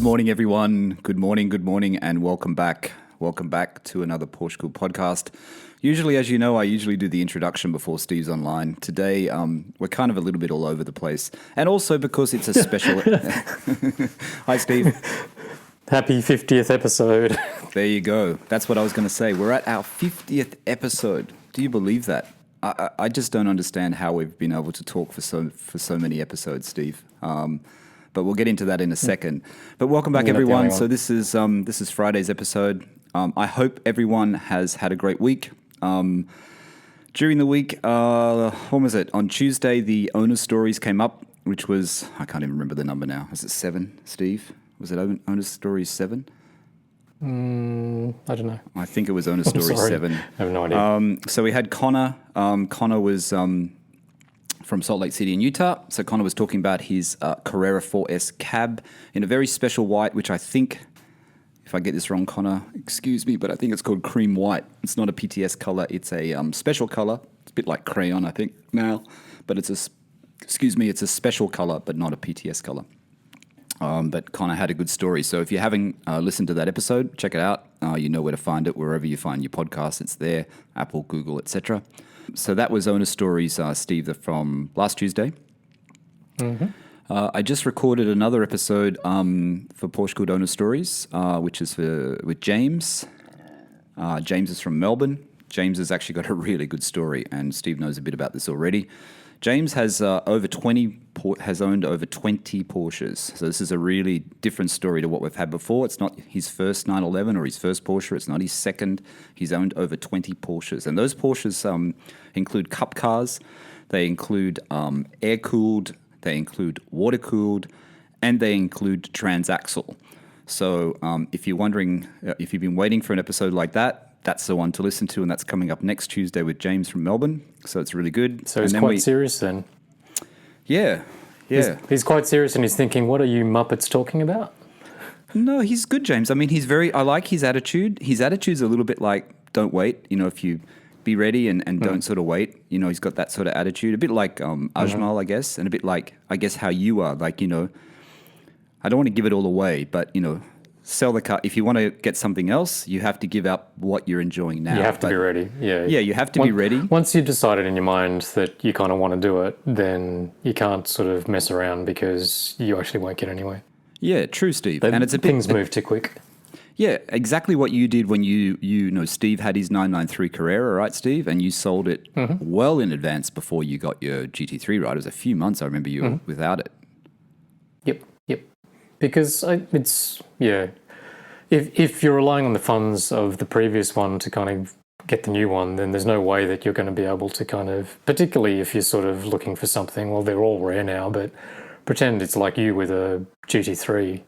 morning, everyone. Good morning, and welcome back. Welcome back to another PorscheCooled podcast. Usually, as you know, I usually do the introduction before Steve's online. Today, we're kind of a little bit all over the place. And also because it's a special... Hi, Steve. Happy 50th episode. There you go. That's what I was going to say. We're at our 50th episode. Do you believe that? I just don't understand how we've been able to talk for so many episodes, Steve. But we'll get into that in a second. But welcome back, everyone. So this is Friday's episode. I hope everyone has had a great week. During the week, when was it? On Tuesday, the owner stories came up, which was, I can't even remember the number now. Is it 7, Steve? Was it owner stories 7? I don't know. I think it was owner stories 7. I have no idea. So we had Connor. Connor was from Salt Lake City in Utah. So Connor was talking about his Carrera 4S cab in a very special white, which I think, if I get this wrong, Connor, excuse me, but I think it's called cream white. It's not a PTS color. It's a special color. It's a bit like crayon, I think, now. But it's a special color, but not a PTS color. But Connor had a good story. So if you haven't listened to that episode, check it out. You know where to find it. Wherever you find your podcast, it's there. Apple, Google, etc. So that was Owner Stories, Steve, from last Tuesday. Mm-hmm. I just recorded another episode for PorscheCooled Owner Stories, which is with James. James is from Melbourne. James has actually got a really good story, and Steve knows a bit about this already. James has owned over 20 Porsches. So this is a really different story to what we've had before. It's not his first 911 or his first Porsche. It's not his second. He's owned over 20 Porsches. And those Porsches include cup cars. They include air-cooled. They include water-cooled. And they include transaxle. So if you're wondering, if you've been waiting for an episode like that, that's the one to listen to, and that's coming up next Tuesday with James from Melbourne. So it's really good. So he's quite serious then? Yeah. He's quite serious, and he's thinking, what are you Muppets talking about? No, he's good, James. I mean, I like his attitude. His attitude's a little bit like, don't wait. You know, if you be ready and don't sort of wait. You know, he's got that sort of attitude. A bit like Ajmal, I guess, and a bit like, I guess, how you are. Like, you know, I don't want to give it all away, but, you know, sell the car. If you want to get something else, you have to give up what you're enjoying now. You have to be ready. Yeah, you have to be ready. Once you've decided in your mind that you kind of want to do it, then you can't sort of mess around because you actually won't get anywhere. Yeah, true, Steve. And it's things move too quick. Yeah, exactly what you did when you know, Steve had his 993 Carrera, right, Steve? And you sold it well in advance before you got your GT3, right? It was a few months, I remember you were without it. Yep. Because if you're relying on the funds of the previous one to kind of get the new one, then there's no way that you're going to be able to kind of, particularly if you're sort of looking for something, well, they're all rare now, but pretend it's like you with a GT3.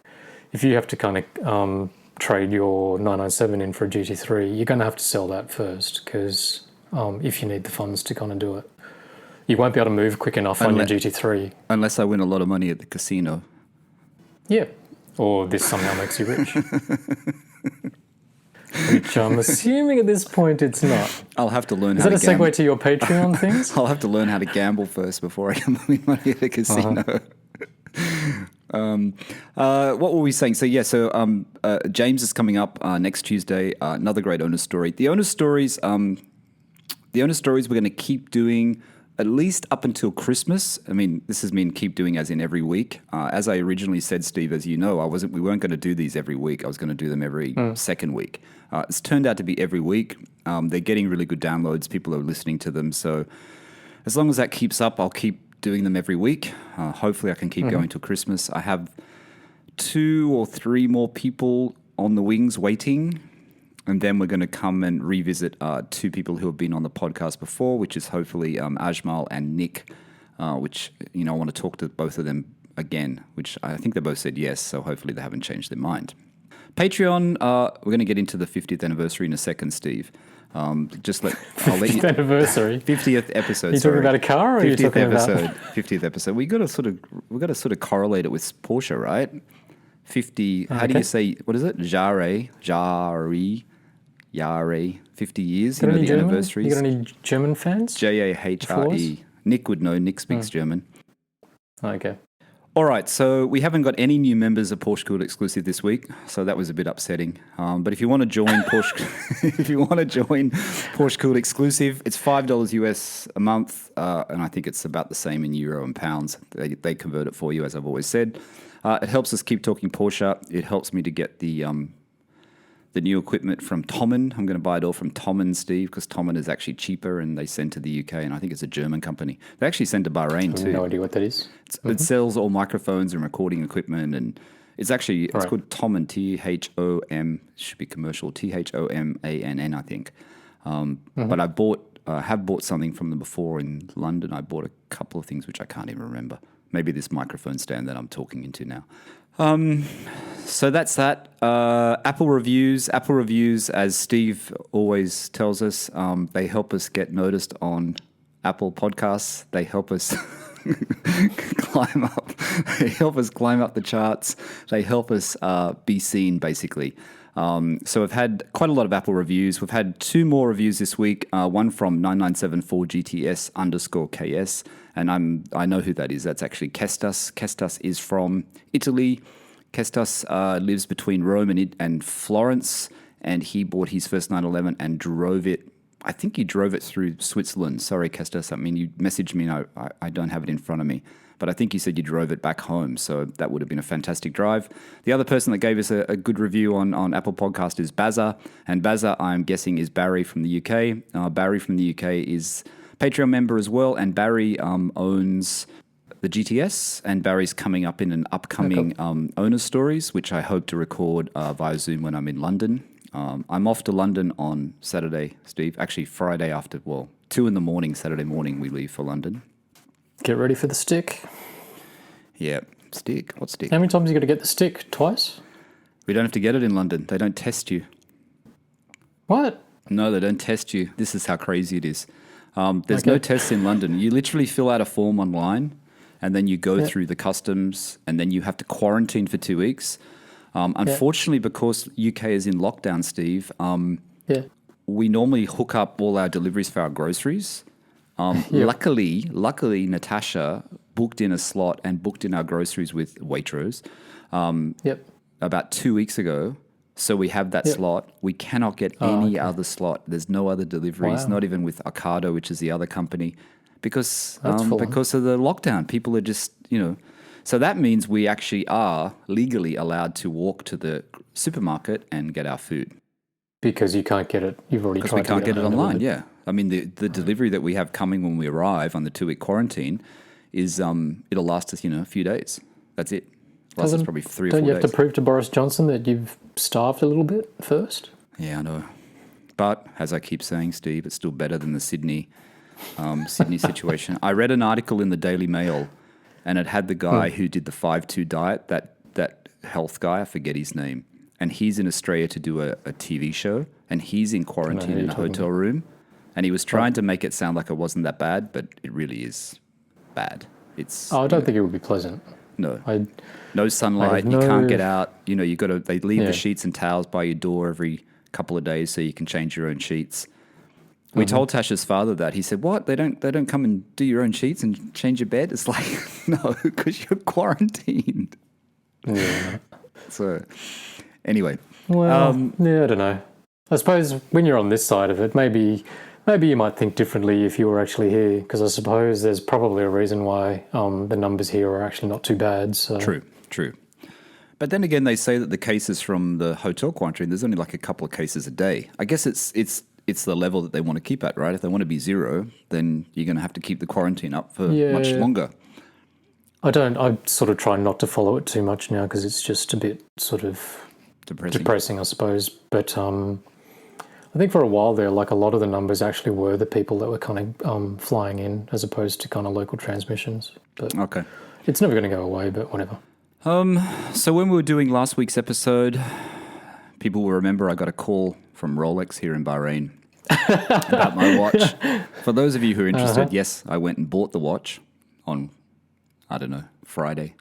If you have to kind of trade your 997 in for a GT3, you're going to have to sell that first because if you need the funds to kind of do it. You won't be able to move quick enough on your GT3. Unless I win a lot of money at the casino. Yeah, or this somehow makes you rich. Which I'm assuming at this point it's not. I'll have to learn how to gamble. Is that a segue to your Patreon things? I'll have to learn how to gamble first before I can win money at the casino. What were we saying? So James is coming up next Tuesday. Another great owner story. The owner stories we're going to keep doing at least up until Christmas. I mean, this has mean keep doing as in every week. As I originally said, Steve, as you know, we weren't going to do these every week. I was going to do them every second week. It's turned out to be every week. They're getting really good downloads. People are listening to them. So as long as that keeps up, I'll keep doing them every week. Hopefully I can keep going till Christmas. I have 2 or 3 more people on the wings waiting. And then we're going to come and revisit 2 people who have been on the podcast before, which is hopefully Ajmal and Nick, which, you know, I want to talk to both of them again, which I think they both said yes, so hopefully they haven't changed their mind. Patreon, we're going to get into the 50th anniversary in a second, Steve. I'll let you... 50th anniversary? 50th episode, Are you talking about a car or are you talking about... 50th episode. We've got to sort of correlate it with Porsche, right? 50, how do you say, what is it? Jahre, 50 years, you know, the anniversaries. You got any German fans? Jahre. Nick would know. Nick speaks German. Okay. All right, so we haven't got any new members of PorscheCooled exclusive this week, so that was a bit upsetting. But if you want to join PorscheCooled exclusive, it's $5 US a month, and I think it's about the same in euro and pounds. They convert it for you, as I've always said. It helps us keep talking Porsche. It helps me to get the new equipment from Tommen. I'm going to buy it all from Tommen, Steve, because Tommen is actually cheaper, and they send to the UK, and I think it's a German company. They actually send to Bahrain too. No idea what that is. It sells all microphones and recording equipment, and it's called Tommen, T-H-O-M, should be commercial, T-H-O-M-A-N-N, I think. But I have bought something from them before in London. I bought a couple of things which I can't even remember. Maybe this microphone stand that I'm talking into now. So that's that. Apple reviews, as Steve always tells us, they help us get noticed on Apple Podcasts. They help us climb up. They help us climb up the charts. They help us be seen, basically. So we've had quite a lot of Apple reviews. We've had 2 more reviews this week. One from 9974GTS_KS, and I know who that is. That's actually Kestas. Kestas is from Italy. Kestas lives between Rome and Florence, and he bought his first 911 and drove it. I think he drove it through Switzerland. Sorry, Kestas. I mean, you messaged me, and I don't have it in front of me. But I think you said you drove it back home, so that would have been a fantastic drive. The other person that gave us a good review on Apple Podcast is Bazza, and Bazza, I'm guessing, is Barry from the UK. Barry from the UK is Patreon member as well, and Barry owns the GTS, and Barry's coming up in an upcoming owner stories, which I hope to record via Zoom when I'm in London. I'm off to London on Saturday, Steve. Actually, Friday after, 2 in the morning, Saturday morning, we leave for London. Get ready for the stick. Yeah, stick. What stick? How many times are you got to get the stick? Twice? We don't have to get it in London. They don't test you. What? No, they don't test you. This is how crazy it is. There's no tests in London. You literally fill out a form online, and then you go through the customs, and then you have to quarantine for 2 weeks. Unfortunately, because UK is in lockdown, Steve, we normally hook up all our deliveries for our groceries. Luckily, Natasha booked in a slot and booked in our groceries with Waitrose about 2 weeks ago. So we have that slot. We cannot get any other slot. There's no other deliveries, not even with Ocado, which is the other company, because of the lockdown. People are just, So that means we actually are legally allowed to walk to the supermarket and get our food. Because you can't get it. You've already tried to get it. Because we can't get it online, I mean, the delivery that we have coming when we arrive on the 2-week quarantine is, it'll last us, a few days. That's it. Lasts us probably 3 or 4 days. Don't you have to prove to Boris Johnson that you've starved a little bit first? Yeah, I know. But, as I keep saying, Steve, it's still better than the Sydney situation. I read an article in the Daily Mail, and it had the guy who did the 5-2 diet, that health guy, I forget his name. And he's in Australia to do a TV show, and he's in quarantine in a hotel room. And he was trying to make it sound like it wasn't that bad, but it really is bad. I don't think it would be pleasant. No. No sunlight. You can't get out. They leave the sheets and towels by your door every couple of days so you can change your own sheets. We told Tasha's father that. He said, "What? They don't come and do your own sheets and change your bed?" It's like, no, because you're quarantined. Yeah. So, anyway. Well, I don't know. I suppose when you're on this side of it, maybe you might think differently if you were actually here, because I suppose there's probably a reason why the numbers here are actually not too bad. So. True. But then again, they say that the cases from the hotel quarantine, there's only like a couple of cases a day. I guess it's the level that they want to keep at, right? If they want to be 0, then you're going to have to keep the quarantine up for much longer. I sort of try not to follow it too much now because it's just a bit sort of depressing, I suppose. But I think for a while there, like a lot of the numbers actually were the people that were kind of flying in as opposed to kind of local transmissions. But it's never going to go away, but whatever. So when we were doing last week's episode, people will remember I got a call from Rolex here in Bahrain about my watch. For those of you who are interested, yes, I went and bought the watch on, I don't know, Friday,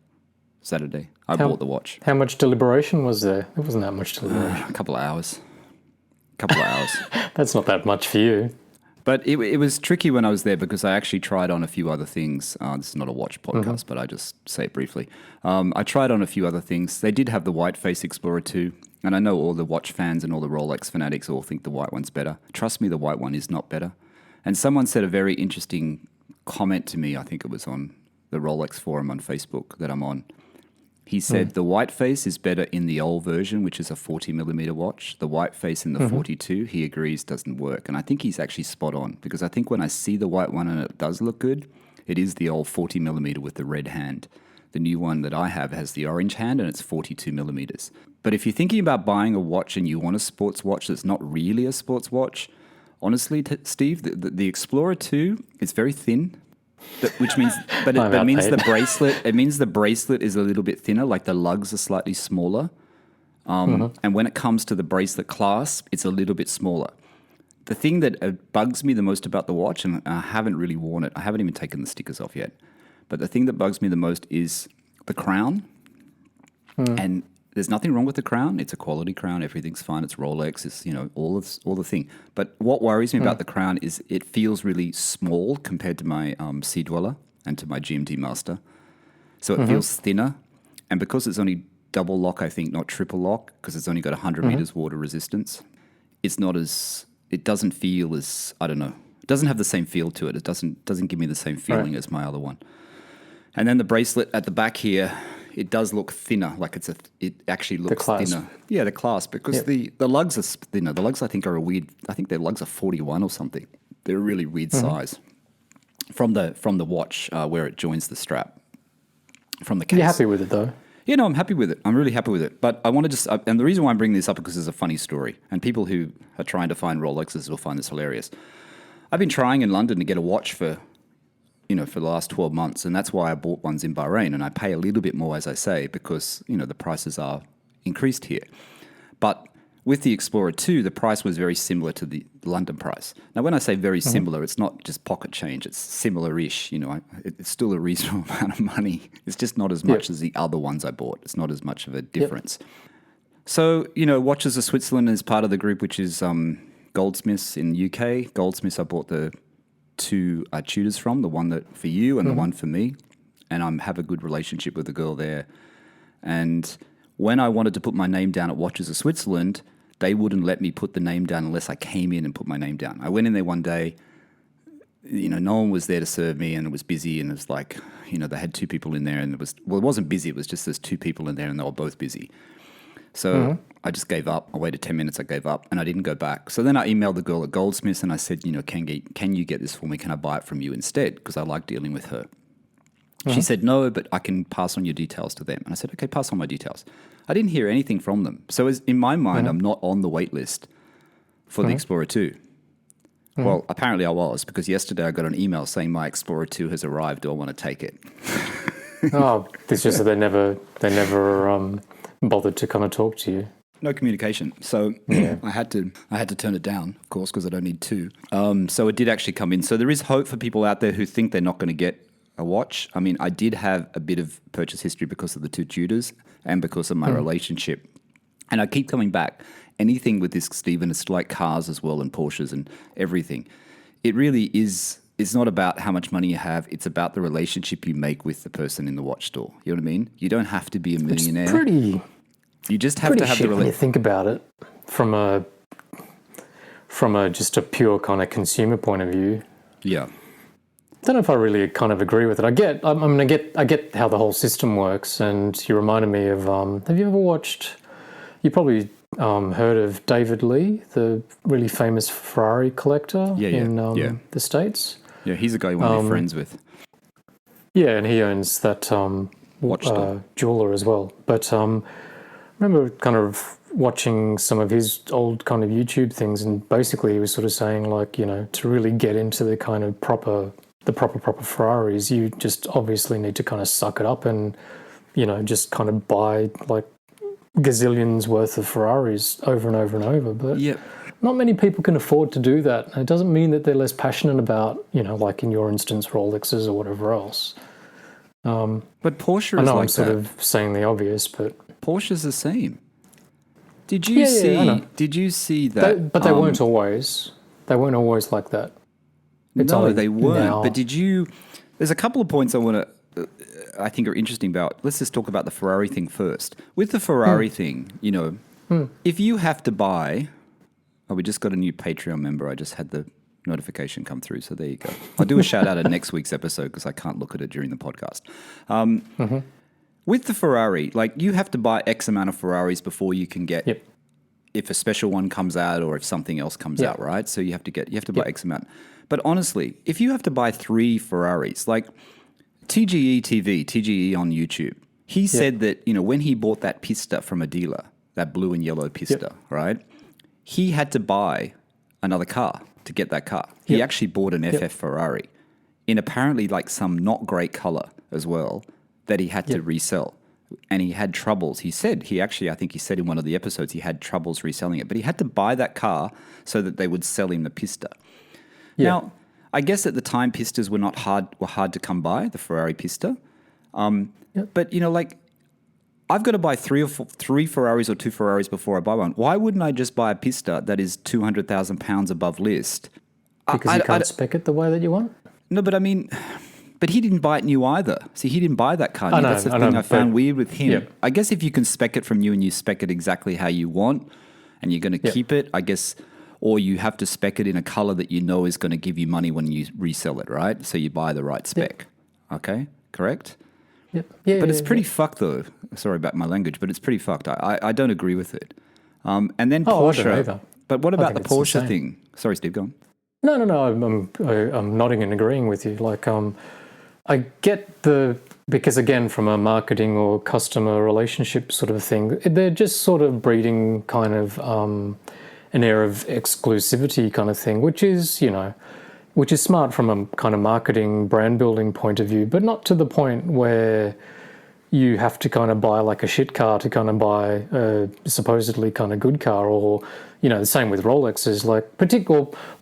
Saturday. I bought the watch. How much deliberation was there? There wasn't that much deliberation. A couple of hours. That's not that much for you. But it was tricky when I was there because I actually tried on a few other things. This is not a watch podcast, but I just say it briefly. I tried on a few other things. They did have the white face Explorer 2, and I know all the watch fans and all the Rolex fanatics all think the white one's better. Trust me, the white one is not better. And someone said a very interesting comment to me. I think it was on the Rolex forum on Facebook that I'm on. He said the white face is better in the old version, which is a 40mm watch. The white face in the 42, he agrees, doesn't work. And I think he's actually spot on, because I think when I see the white one and it does look good, it is the old 40mm with the red hand. The new one that I have has the orange hand and it's 42mm. But if you're thinking about buying a watch and you want a sports watch that's not really a sports watch, honestly, Steve, the Explorer 2 is very thin. Which means, that means the bracelet. It means the bracelet is a little bit thinner, like the lugs are slightly smaller. And when it comes to the bracelet clasp, it's a little bit smaller. The thing that bugs me the most about the watch, and I haven't really worn it, I haven't even taken the stickers off yet, but the thing that bugs me the most is the crown. And there's nothing wrong with the crown. It's a quality crown. Everything's fine. It's Rolex. It's, all the thing. But what worries me about the crown is it feels really small compared to my Sea Dweller and to my GMT Master. So it feels thinner. And because it's only double lock, I think, not triple lock, because it's only got 100 meters water resistance, it doesn't feel as, I don't know, it doesn't have the same feel to it. It doesn't give me the same feeling as my other one. And then the bracelet at the back here, it does look thinner, like it actually looks thinner. Yeah, the clasp, because the lugs are thinner. The lugs, I think, are I think their lugs are 41 or something. They're a really weird size from the watch where it joins the strap, from the case. You're happy with it, though? Yeah, no, I'm happy with it. I'm really happy with it. But I want to and the reason why I'm bringing this up is because it's a funny story. And people who are trying to find Rolexes will find this hilarious. I've been trying in London to get a watch for the last 12 months. And that's why I bought ones in Bahrain. And I pay a little bit more, as I say, because, the prices are increased here. But with the Explorer 2, the price was very similar to the London price. Now, when I say very similar, it's not just pocket change. It's similar-ish. It's still a reasonable amount of money. It's just not as much as the other ones I bought. It's not as much of a difference. So, Watches of Switzerland is part of the group, which is Goldsmiths in the UK. Goldsmiths, I bought the two tutors from, the one that for you and the one for me. And I have a good relationship with the girl there. And when I wanted to put my name down at Watches of Switzerland, they wouldn't let me put the name down unless I came in and put my name down. I went in there one day, no one was there to serve me, and it was busy, and it was like, they had two people in there, and it wasn't busy, it was just there's two people in there and they were both busy. So I just gave up. I waited 10 minutes, I gave up, and I didn't go back. So then I emailed the girl at Goldsmiths and I said, can you get this for me? Can I buy it from you instead? Because I like dealing with her. She said, no, but I can pass on your details to them. And I said, okay, pass on my details. I didn't hear anything from them. So in my mind, I'm not on the wait list for the Explorer 2. Well, apparently I was, because yesterday I got an email saying my Explorer 2 has arrived. Do I want to take it? It's just that they never bothered to kind of talk to you. No communication. So I had to turn it down, of course, because I don't need two. So it did actually come in. So there is hope for people out there who think they're not going to get a watch. I mean, I did have a bit of purchase history because of the two tutors and because of my relationship. And I keep coming back. Anything with this, Stephen, it's like cars as well and Porsches and everything. It really is. It's not about how much money you have. It's about the relationship you make with the person in the watch store. You know what I mean? You don't have to be a millionaire. It's pretty. You just have to have the relationship. When you think about it from a just a pure kind of consumer point of view. Yeah. I don't know if I really kind of agree with it. I get how the whole system works, and you reminded me of. Have you ever watched? You probably heard of David Lee, the really famous Ferrari collector in the States. Yeah, he's a guy you want to be friends with. Yeah, and he owns that watch store jeweler as well. But I remember kind of watching some of his old kind of YouTube things, and basically he was sort of saying, like, to really get into the kind of proper Ferraris, you just obviously need to kind of suck it up and, just kind of buy like gazillions worth of Ferraris over and over and over. But not many people can afford to do that. And it doesn't mean that they're less passionate about, like in your instance, Rolexes or whatever else. But Porsche is like that. I know I'm sort of saying the obvious, but Porsche's the same. Did you see? Did you see that? But they weren't always. They weren't always like that. It's No, only they weren't. now. But did you? There's a couple of points I think are interesting about. Let's just talk about the Ferrari thing first. With the Ferrari thing, if you have to buy, we just got a new Patreon member. I just had the notification come through, so there you go. I'll do a shout out at next week's episode because I can't look at it during the podcast. With the Ferrari, like you have to buy X amount of Ferraris before you can get. Yep. If a special one comes out or if something else comes out, right? So you have to buy X amount. But honestly, if you have to buy 3 Ferraris, like TGE on YouTube, he said that, when he bought that Pista from a dealer, that blue and yellow Pista, right? He had to buy another car to get that car. He actually bought an FF Ferrari in apparently like some not great color as well that he had to resell. And he had troubles. I think he said in one of the episodes, he had troubles reselling it. But he had to buy that car so that they would sell him the Pista. Yeah. Now, I guess at the time, Pistas were hard to come by, the Ferrari Pista. But, I've got to buy 3 Ferraris or 2 Ferraris before I buy one. Why wouldn't I just buy a Pista that is £200,000 above list? Because you can't spec it the way that you want? No, but I mean... But he didn't buy it new either. See, he didn't buy that car new. That's the thing I found weird with him. Yep. I guess if you can spec it from new and you spec it exactly how you want and you're going to keep it, I guess, or you have to spec it in a color that you know is going to give you money when you resell it, right? So you buy the right spec. Okay, correct? Yep. Yeah, but it's pretty fucked though. Sorry about my language, but it's pretty fucked. I don't agree with it. And then Porsche. I don't either. But what about the Porsche thing? Sorry, Steve, go on. No. I'm nodding and agreeing with you. Like, I get because again, from a marketing or customer relationship sort of thing, they're just sort of breeding kind of an air of exclusivity kind of thing, which is smart from a kind of marketing brand building point of view, but not to the point where you have to kind of buy like a shit car to kind of buy a supposedly kind of good car, or the same with Rolexes, like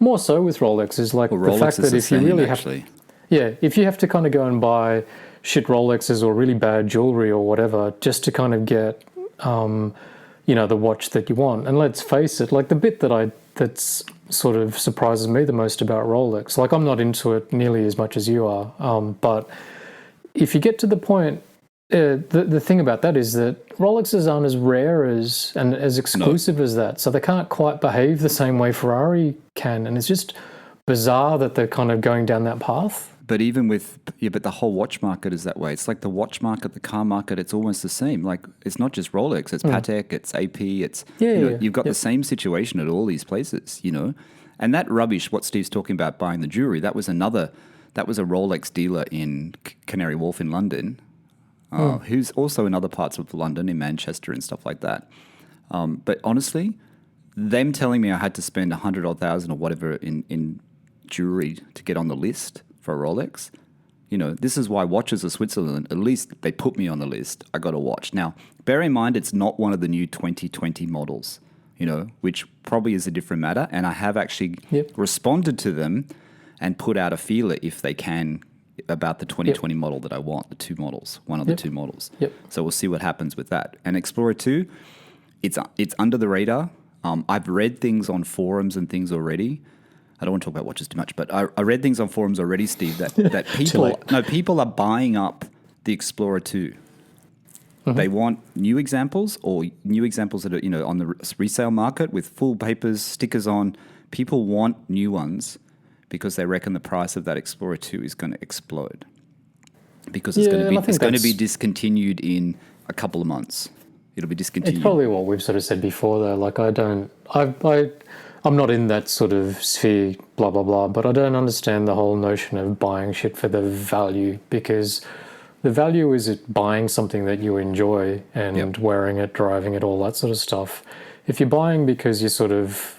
more so with Rolexes, like the fact that if you really have to. Yeah, if you have to kind of go and buy shit Rolexes or really bad jewelry or whatever just to kind of get, the watch that you want. And let's face it, like the bit that's sort of surprises me the most about Rolex, like I'm not into it nearly as much as you are, but if you get to the point, the thing about that is that Rolexes aren't as rare and as exclusive as that, so they can't quite behave the same way Ferrari can, and it's just bizarre that they're kind of going down that path. But even but the whole watch market is that way. It's like the watch market, the car market, it's almost the same. Like it's not just Rolex, it's Patek, it's AP, it's, you've got the same situation at all these places, And that rubbish, what Steve's talking about buying the jewelry, that was a Rolex dealer in Canary Wharf in London, who's also in other parts of London, in Manchester and stuff like that. But honestly, them telling me I had to spend $100,000 or whatever in jewelry to get on the list for a Rolex, this is why watches are Switzerland. At least they put me on the list. I got a watch. Now, bear in mind, it's not one of the new 2020 models, which probably is a different matter. And I have actually responded to them and put out a feeler if they can about the 2020 model that I want, the 2 models, one of the 2 models. So we'll see what happens with that. And Explorer 2, it's under the radar. I've read things on forums and things already. I don't want to talk about watches too much, but I read things on forums already, Steve, that people are buying up the Explorer 2. Mm-hmm. They want new examples that are, on the resale market with full papers, stickers on. People want new ones because they reckon the price of that Explorer 2 is going to explode because it's going to be discontinued in a couple of months. It'll be discontinued. It's probably what we've sort of said before, though. Like, I'm not in that sort of sphere, blah, blah, blah, but I don't understand the whole notion of buying shit for the value, because the value is buying something that you enjoy and wearing it, driving it, all that sort of stuff. If you're buying because you sort of,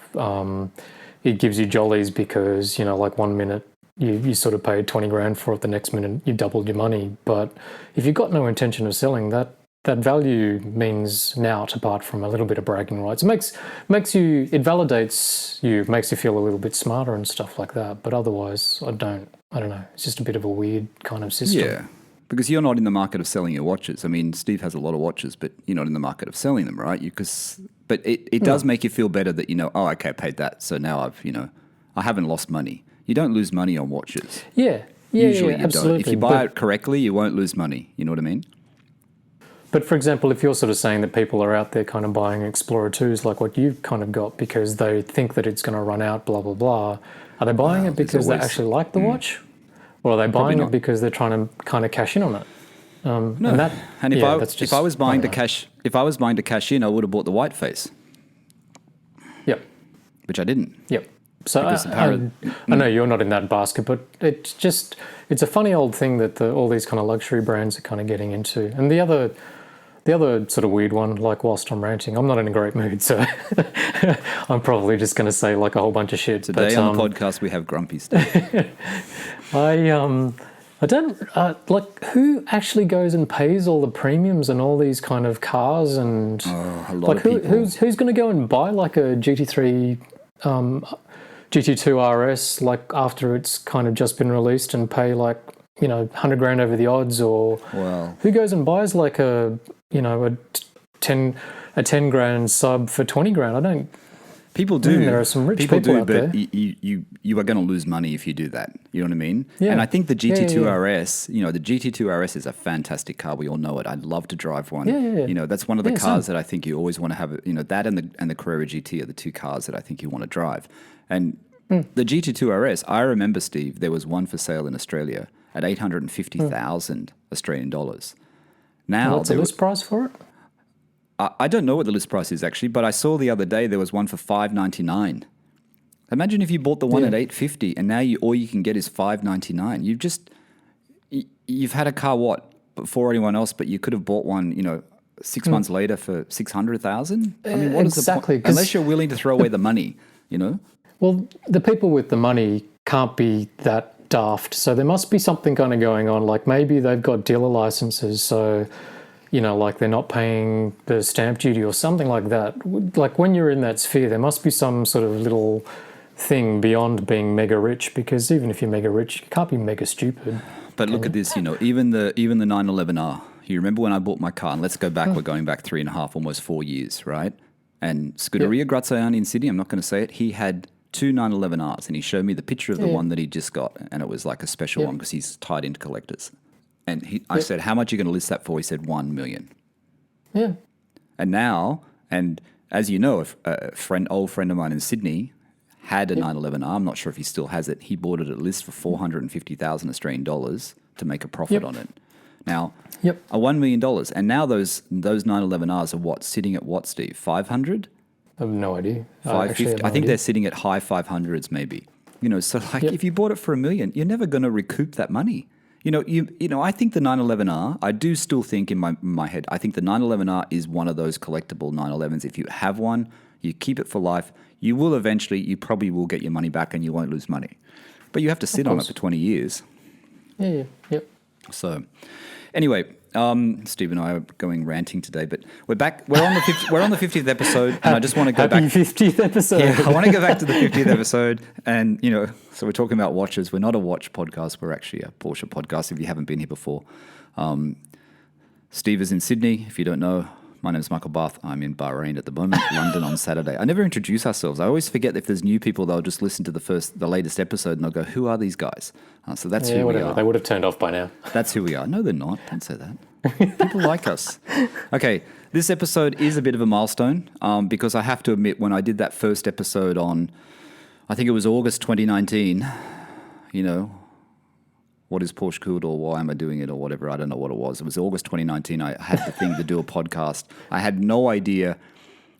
it gives you jollies because, like 1 minute you sort of paid 20 grand for it, the next minute you doubled your money. But if you've got no intention of selling, that value means naught apart from a little bit of bragging rights. It it validates you, makes you feel a little bit smarter and stuff like that. But otherwise, I don't know. It's just a bit of a weird kind of system. Yeah, because you're not in the market of selling your watches. I mean, Steve has a lot of watches, but you're not in the market of selling them, right? But it does make you feel better that, okay, I paid that. So now I haven't lost money. You don't lose money on watches. Yeah. Usually yeah, you absolutely. don't. If you buy it correctly, you won't lose money. You know what I mean? But for example, if you're sort of saying that people are out there kind of buying Explorer 2s like what you've kind of got because they think that it's going to run out, blah, blah, blah, are they buying it because they actually like the watch? Or are they buying it because they're trying to kind of cash in on it? No. And if I was buying to cash in, I would have bought the white face. Yep. Which I didn't. Yep. So I know you're not in that basket, but it's a funny old thing that all these kind of luxury brands are kind of getting into. And the other sort of weird one, like whilst I'm ranting, I'm not in a great mood, so I'm probably just going to say like a whole bunch of shit. Today on the podcast we have grumpy stuff. I don't like who actually goes and pays all the premiums and all these kind of cars and a lot of people. Who's going to go and buy like a GT3 GT2 RS like after it's kind of just been released and pay like 100 grand over the odds, or who goes and buys like a 10 grand sub for 20 grand? I don't. People do. There are some rich people out but there. You are going to lose money if you do that. You know what I mean? Yeah. And I think the GT2 RS, the GT2 RS is a fantastic car. We all know it. I'd love to drive one. Yeah. That's one of the cars that I think you always want to have. That and the Carrera GT are the two cars that I think you want to drive. And the GT2 RS, I remember, Steve, there was one for sale in Australia at 850,000 Australian dollars. Now, what's the list price for it? I don't know what the list price is actually, but I saw the other day there was one for $599. Imagine if you bought the one at $850 and now all you can get is $599. You've had a car before anyone else, but you could have bought one 6 months later for $600,000. I mean, what is the point? Unless you're willing to throw away the money, Well, the people with the money can't be that daft, so there must be something kind of going on. Like maybe they've got dealer licenses, so like they're not paying the stamp duty or something like that. Like when you're in that sphere, there must be some sort of little thing beyond being mega rich, because even if you're mega rich, you can't be mega stupid. But look at this, even the 911R. You remember when I bought my car? And let's go back. We're going back 3.5, almost 4 years, right? And Scuderia Graziani in Sydney, I'm not going to say it, he had two 911Rs, and he showed me the picture of the one that he just got, and it was like a special one because he's tied into collectors. And I said, how much are you going to list that for? He said, 1 million. Yeah. And now, and as you know, a old friend of mine in Sydney had a 911R. I'm not sure if he still has it. He bought it at list for 450,000 Australian dollars to make a profit on it. Now, a $1 million. And now those 911Rs are what? Sitting at what, Steve? 500? I have no idea. 550. I think they're sitting at high 500s maybe. So like if you bought it for $1 million, you're never going to recoup that money. I think the 911R, I do still think in my head, I think the 911R is one of those collectible 911s. If you have one, you keep it for life, you probably will get your money back and you won't lose money. But you have to sit on it for 20 years. Yeah. So anyway, Steve and I are going ranting today, but we're back. We're on the 50th episode, and I just want to go back. Happy 50th episode. Yeah, I want to go back to the 50th episode, and so we're talking about watches. We're not a watch podcast. We're actually a Porsche podcast. If you haven't been here before, Steve is in Sydney. If you don't know, my name is Michael Barth. I'm in Bahrain at the moment. London on Saturday. I never introduce ourselves. I always forget if there's new people, they'll just listen to the latest episode, and they'll go, "Who are these guys?" So that's who we are. They would have turned off by now. That's who we are. No, they're not. Don't say that. People like us. Okay, this episode is a bit of a milestone because I have to admit, when I did that first episode on, I think it was August 2019, what is PorscheCooled or why am I doing it or whatever, I don't know what it was. It was August 2019. I had the thing to do a podcast. I had no idea,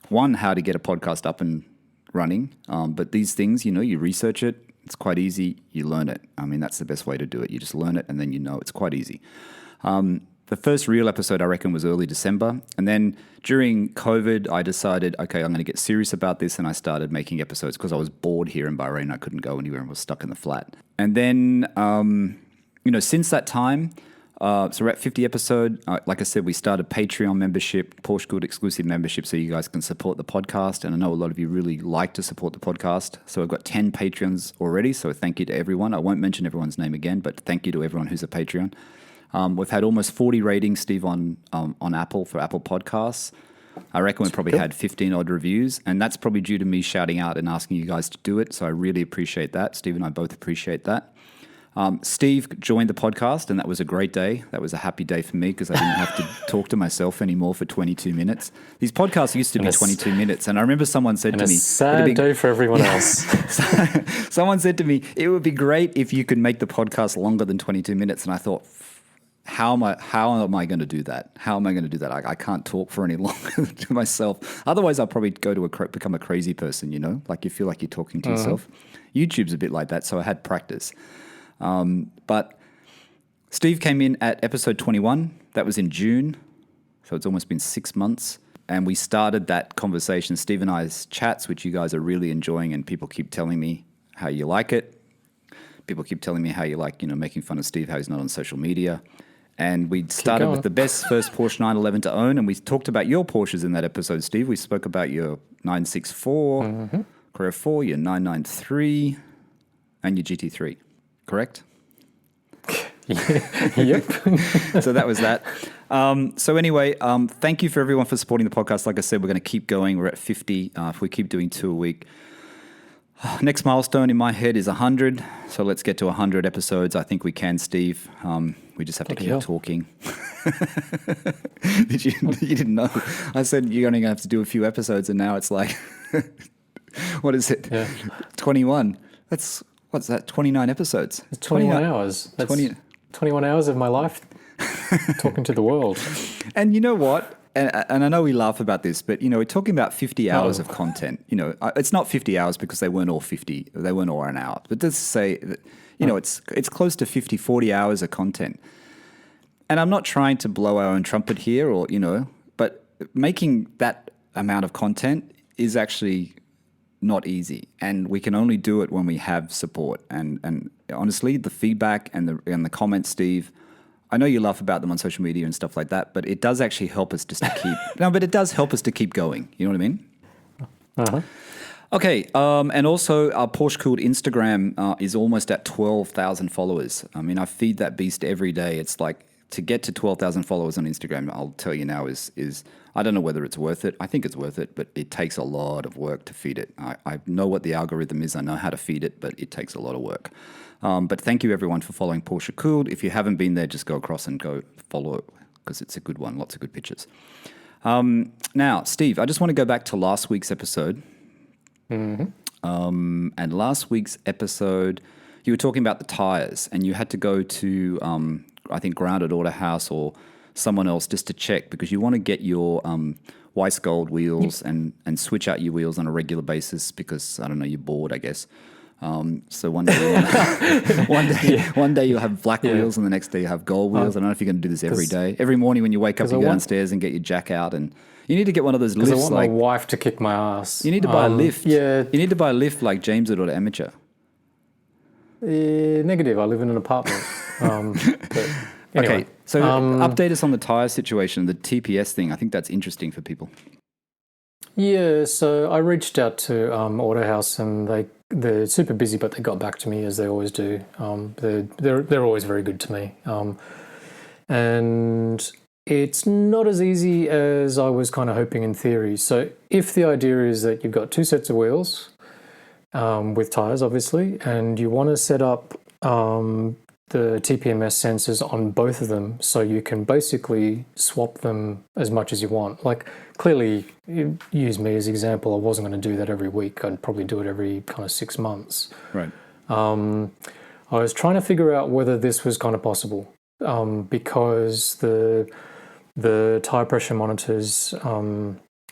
one, how to get a podcast up and running, but these things, you research it. It's quite easy. You learn it. I mean, that's the best way to do it. You just learn it and then it's quite easy. The first real episode, I reckon, was early December. And then during COVID, I decided, okay, I'm going to get serious about this. And I started making episodes because I was bored here in Bahrain. I couldn't go anywhere and was stuck in the flat. And then, since that time, so we're at 50 episode. Like I said, we started Patreon membership, PorscheCooled exclusive membership, so you guys can support the podcast. And I know a lot of you really like to support the podcast. So I've got 10 Patreons already. So thank you to everyone. I won't mention everyone's name again, but thank you to everyone who's a Patreon. We've had almost 40 ratings, Steve, on Apple for Apple Podcasts. I reckon we probably had 15 odd reviews, and that's probably due to me shouting out and asking you guys to do it. So I really appreciate that. Steve and I both appreciate that. Steve joined the podcast, and that was a great day. That was a happy day for me because I didn't have to talk to myself anymore for 22 minutes. These podcasts used to be 22 minutes, and I remember someone said to me, "A sad day for everyone else." Someone said to me, "It would be great if you could make the podcast longer than 22 minutes." And I thought, how am I going to do that? How am I going to do that? I can't talk for any longer to myself. Otherwise, I'll probably go to become a crazy person. You know, like you feel like you're talking to yourself. YouTube's a bit like that, so I had practice. But Steve came in at episode 21. That was in June. So it's almost been 6 months. And we started that conversation, Steve and I's chats, which you guys are really enjoying. And people keep telling me how you like it. People keep telling me how you like, making fun of Steve, how he's not on social media. And we started with the best first Porsche 911 to own. And we talked about your Porsches in that episode, Steve. We spoke about your 964, Carrera 4, your 993, and your GT3. Correct? Yep. So that was that. So anyway, thank you for everyone for supporting the podcast. Like I said, we're going to keep going. We're at 50. If we keep doing 2 a week. Next milestone in my head is 100. So let's get to 100 episodes. I think we can, Steve. We just have to keep talking. You didn't know. I said you're only going to have to do a few episodes, and now it's like, what is it? Yeah. 21. What's that? 29 episodes. It's 21 hours. That's 21 hours of my life talking to the world. And you know what? And I know we laugh about this, but we're talking about 50 hours of content. It's not 50 hours because they weren't all 50. They weren't all an hour. But let's say, it's close to 50, 40 hours of content. And I'm not trying to blow our own trumpet here, but making that amount of content is actually not easy, and we can only do it when we have support. And honestly, the feedback and the comments, Steve, I know you laugh about them on social media and stuff like that, but it does actually help us just to keep. But it does help us to keep going. You know what I mean? Uh-huh. Okay, and also our PorscheCooled Instagram is almost at 12,000 followers. I mean, I feed that beast every day. It's like, to get to 12,000 followers on Instagram, I'll tell you now, is I don't know whether it's worth it. I think it's worth it, but it takes a lot of work to feed it. I know what the algorithm is. I know how to feed it, but it takes a lot of work. But thank you, everyone, for following PorscheCooled. If you haven't been there, just go across and go follow it because it's a good one. Lots of good pictures. Now, Steve, I just want to go back to last week's episode. And last week's episode, you were talking about the tires, and you had to go to I think Grounded Auto House or someone else just to check, because you want to get your Weiss Gold wheels and switch out your wheels on a regular basis because, I don't know, you're bored, I guess. So one day, one day you'll have black wheels and the next day you have gold wheels. I don't know if you're going to do this every day. Every morning when you wake up, you go downstairs and get your jack out, and you need to get one of those lifts. I want my wife to kick my ass. You need to buy a lift. Yeah. You need to buy a lift like James did, or Amateur. Negative. I live in an apartment. But anyway, okay, so update us on the tyre situation, the TPS thing. I think that's interesting for people. Yeah, so I reached out to Auto House, and they're super busy, but they got back to me as they always do. They're always very good to me, and it's not as easy as I was kind of hoping in theory. So if the idea is that you've got 2 sets of wheels with tyres, obviously, and you want to set up the TPMS sensors on both of them so you can basically swap them as much as you want. Like, clearly, use me as example, I wasn't going to do that every week. I'd probably do it every kind of 6 months. Right. I was trying to figure out whether this was kind of possible because the tire pressure monitors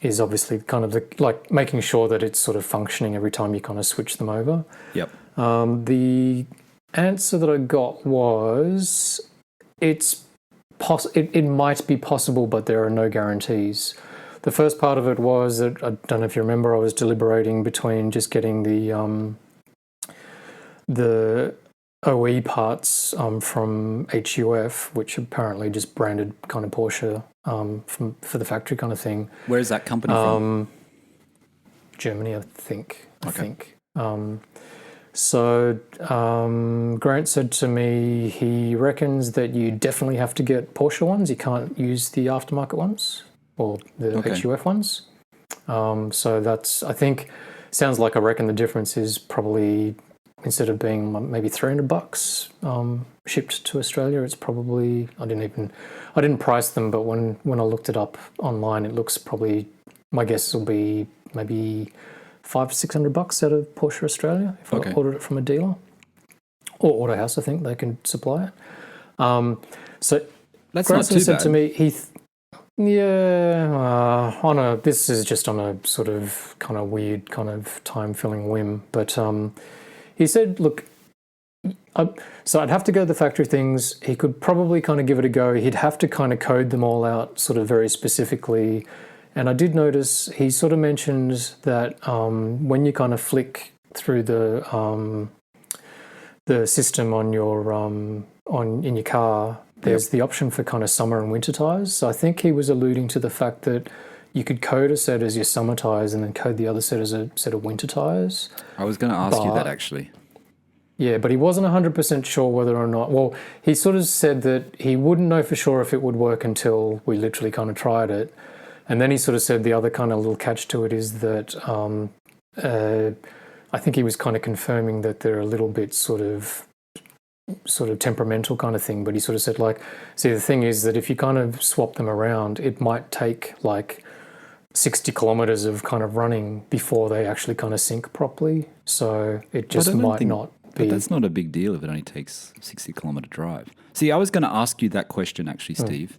is obviously kind of like making sure that it's sort of functioning every time you kind of switch them over. Yep. The answer that I got was it might be possible, but there are no guarantees. The first part of it was that, I don't know if you remember, I was deliberating between just getting the OE parts from HUF, which apparently just branded kind of Porsche for the factory kind of thing. Where is that company from? Germany, I think. So Grant said to me he reckons that you definitely have to get Porsche ones. You can't use the aftermarket ones. or the Okay. HUF ones. So that's, I think, sounds like I reckon the difference is probably, instead of being maybe $300 shipped to Australia, it's probably, I didn't price them, but when I looked it up online, it looks probably, my guess will be maybe $500-600 out of Porsche Australia if I ordered it from a dealer or Auto House. I think they can supply it. So That's Grant not too said bad. to me, this is just on a sort of kind of weird kind of time-filling whim. But he said, look, so I'd have to go to the factory things. He could probably kind of give it a go. He'd have to kind of code them all out sort of very specifically. And I did notice he sort of mentioned that when you kind of flick through the system on your in your car, there's the option for kind of summer and winter tires. So I think he was alluding to the fact that you could code a set as your summer tires and then code the other set as a set of winter tires. I was going to ask you that actually. Yeah, but he wasn't 100% sure whether or not. Well, he sort of said that he wouldn't know for sure if it would work until we literally kind of tried it. And then he sort of said the other kind of little catch to it is that I think he was kind of confirming that they're a little bit sort of temperamental kind of thing. But he sort of said, like, see, the thing is that if you kind of swap them around, it might take like 60 kilometers of kind of running before they actually kind of sync properly. So it just might not be. But that's not a big deal if it only takes 60-kilometer drive. See, I was going to ask you that question actually, Steve.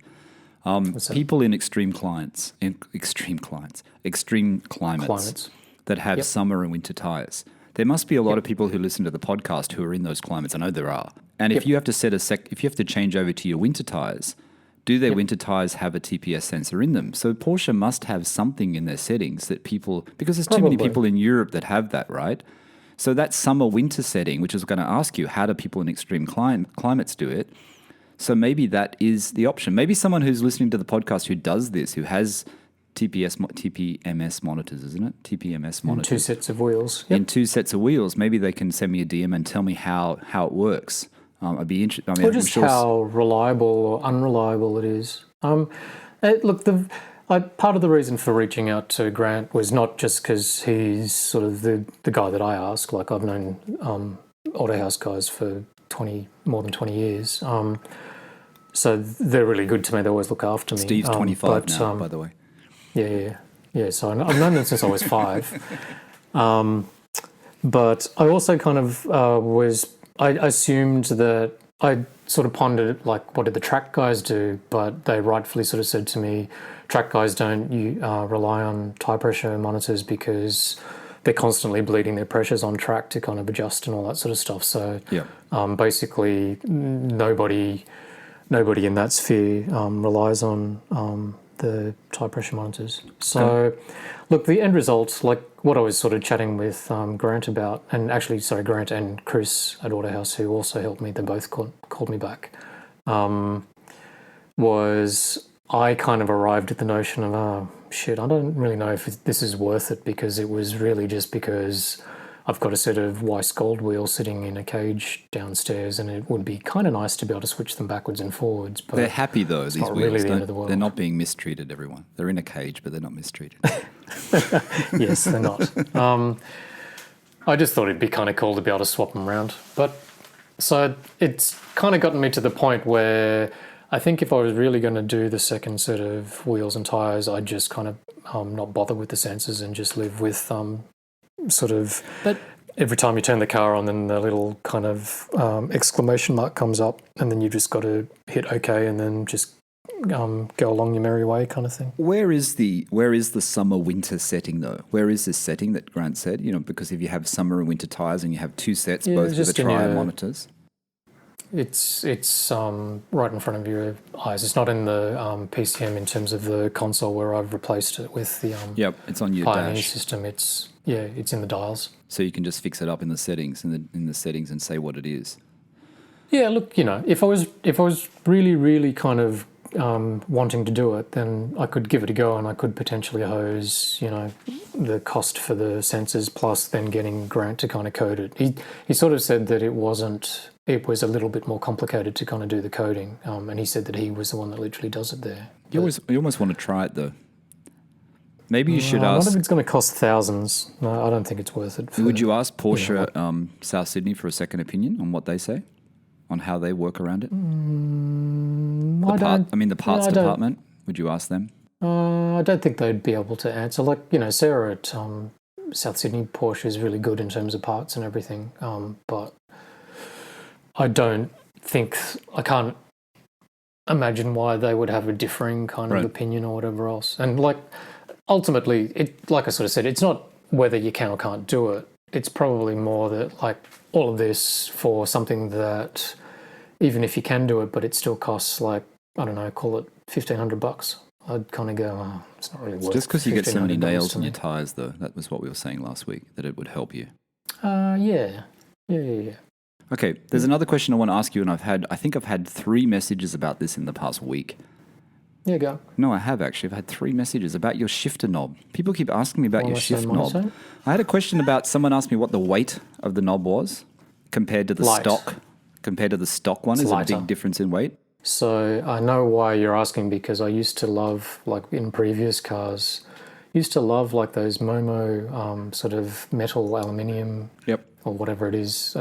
People in extreme climates that have summer and winter tires. There must be a lot of people who listen to the podcast who are in those climates. I know there are. And if you have to if you have to change over to your winter tires, do their winter tires have a TPS sensor in them? So Porsche must have something in their settings that people, because there's too many people in Europe that have that, right? So that summer winter setting, which I was going to ask you, how do people in extreme climates do it? So maybe that is the option. Maybe someone who's listening to the podcast who does this, who has TPMS monitors, isn't it? TPMS monitors. In 2 sets of wheels. In 2 sets of wheels. Maybe they can send me a DM and tell me how it works. I'd be interested. Or just how reliable or unreliable it is. Look, part of the reason for reaching out to Grant was not just because he's sort of the guy that I ask. Like, I've known Auto House guys for more than 20 years. So they're really good to me. They always look after me. Steve's 25 now, by the way. Yeah. So I've known them since I was 5. But I also kind of I assumed that I sort of pondered, like, what did the track guys do? But they rightfully sort of said to me, track guys don't rely on tire pressure monitors because they're constantly bleeding their pressures on track to kind of adjust and all that sort of stuff. So basically nobody in that sphere relies on the tire pressure monitors. So look, the end result, like what I was sort of chatting with Grant about, and actually, sorry, Grant and Chris at Auto House, who also helped me, they both called me back, was I kind of arrived at the notion of, I don't really know if this is worth it, because it was really just because I've got a set of Weiss gold wheels sitting in a cage downstairs, and it would be kind of nice to be able to switch them backwards and forwards. But they're happy though, these wheels. Really the end of the world. They're not being mistreated, everyone. They're in a cage, but they're not mistreated. Yes, they're not. I just thought it'd be kind of cool to be able to swap them around. But so it's kind of gotten me to the point where I think if I was really going to do the second set of wheels and tyres, I'd just kind of not bother with the sensors and just live with sort of... But every time you turn the car on, then the little kind of exclamation mark comes up, and then you've just got to hit OK and then just go along your merry way kind of thing. Where is the summer winter setting though? Where is this setting that Grant said? You know, because if you have summer and winter tyres and you have 2 sets, both with the trial monitors. It's right in front of your eyes. It's not in the PCM in terms of the console where I've replaced it with the it's on your Pioneer dash system. It's in the dials. So you can just fix it up in the settings and say what it is. Yeah, look, you know, if I was really, really kind of wanting to do it, then I could give it a go, and I could potentially hose, you know, the cost for the sensors plus then getting Grant to kind of code it. He sort of said that it was a little bit more complicated to kind of do the coding, and he said that he was the one that literally does it there. You almost want to try it though. Maybe you should Not ask. if it's going to cost thousands. No, I don't think it's worth it. Would you ask Porsche South Sydney for a second opinion on what they say, on how they work around it? The parts department. Would you ask them? I don't think they'd be able to answer. Like, Sarah at South Sydney Porsche is really good in terms of parts and everything. But I can't imagine why they would have a differing kind of opinion or whatever else. And like, ultimately, like I sort of said, it's not whether you can or can't do it. It's probably more that like all of this for something that even if you can do it, but it still costs like, I don't know, call it $1,500. I'd kind of go, it's not really worth it. Just because you get so many nails in your tyres, though. That was what we were saying last week, that it would help you. Yeah. Okay, there's another question I want to ask you, and I think I've had 3 messages about this in the past week. Yeah, go. No, I have actually. I've had 3 messages about your shifter knob. People keep asking me about your shift knob. I had a question about, someone asked me what the weight of the knob was compared to the stock. Compared to the stock one, is a big difference in weight? So I know why you're asking, because I used to love, like in previous cars, like those Momo sort of metal aluminium, or whatever it is,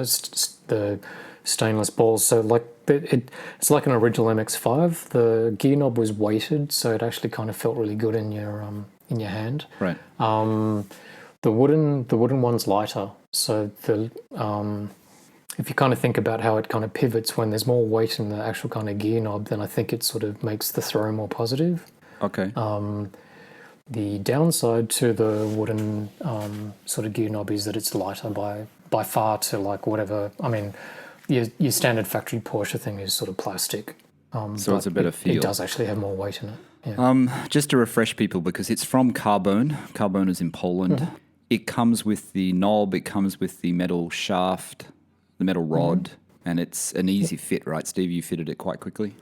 the stainless balls. So like it's like an original MX-5. The gear knob was weighted, so it actually kind of felt really good in your hand. Right. The wooden one's lighter, so if you kind of think about how it kind of pivots when there's more weight in the actual kind of gear knob, then I think it sort of makes the throw more positive. Okay. The downside to the wooden sort of gear knob is that it's lighter by far to like whatever. I mean, your standard factory Porsche thing is sort of plastic. So it's a better feel. It does actually have more weight in it. Yeah. Just to refresh people, because it's from Carbone. Carbone is in Poland. Mm-hmm. It comes with the knob. It comes with the metal shaft, the metal rod, and it's an easy fit, right, Steve? You fitted it quite quickly.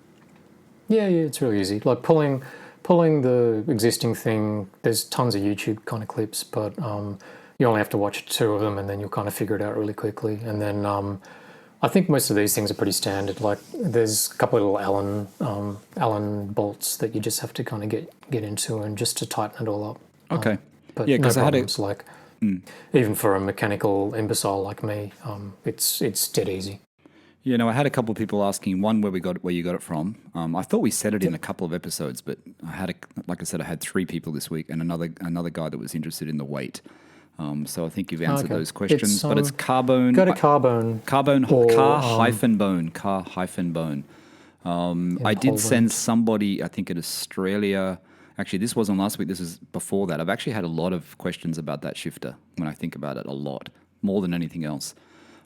Yeah, it's really easy. Like pulling the existing thing. There's tons of YouTube kind of clips, but you only have to watch 2 of them, and then you'll kind of figure it out really quickly. And then I think most of these things are pretty standard. Like there's a couple of little Allen bolts that you just have to kind of get into, and just to tighten it all up. Okay. But yeah, because no problems, like even for a mechanical imbecile like me, it's dead easy. You know, I had a couple of people asking, one, where you got it from. I thought we said it in a couple of episodes, but I had 3 people this week, and another guy that was interested in the weight. So I think you've answered those questions. But it's Carbone. Go to Carbone. Carbone, car-bone. I did send somebody, I think in Australia. Actually, this wasn't last week. This is before that. I've actually had a lot of questions about that shifter when I think about it a lot, more than anything else.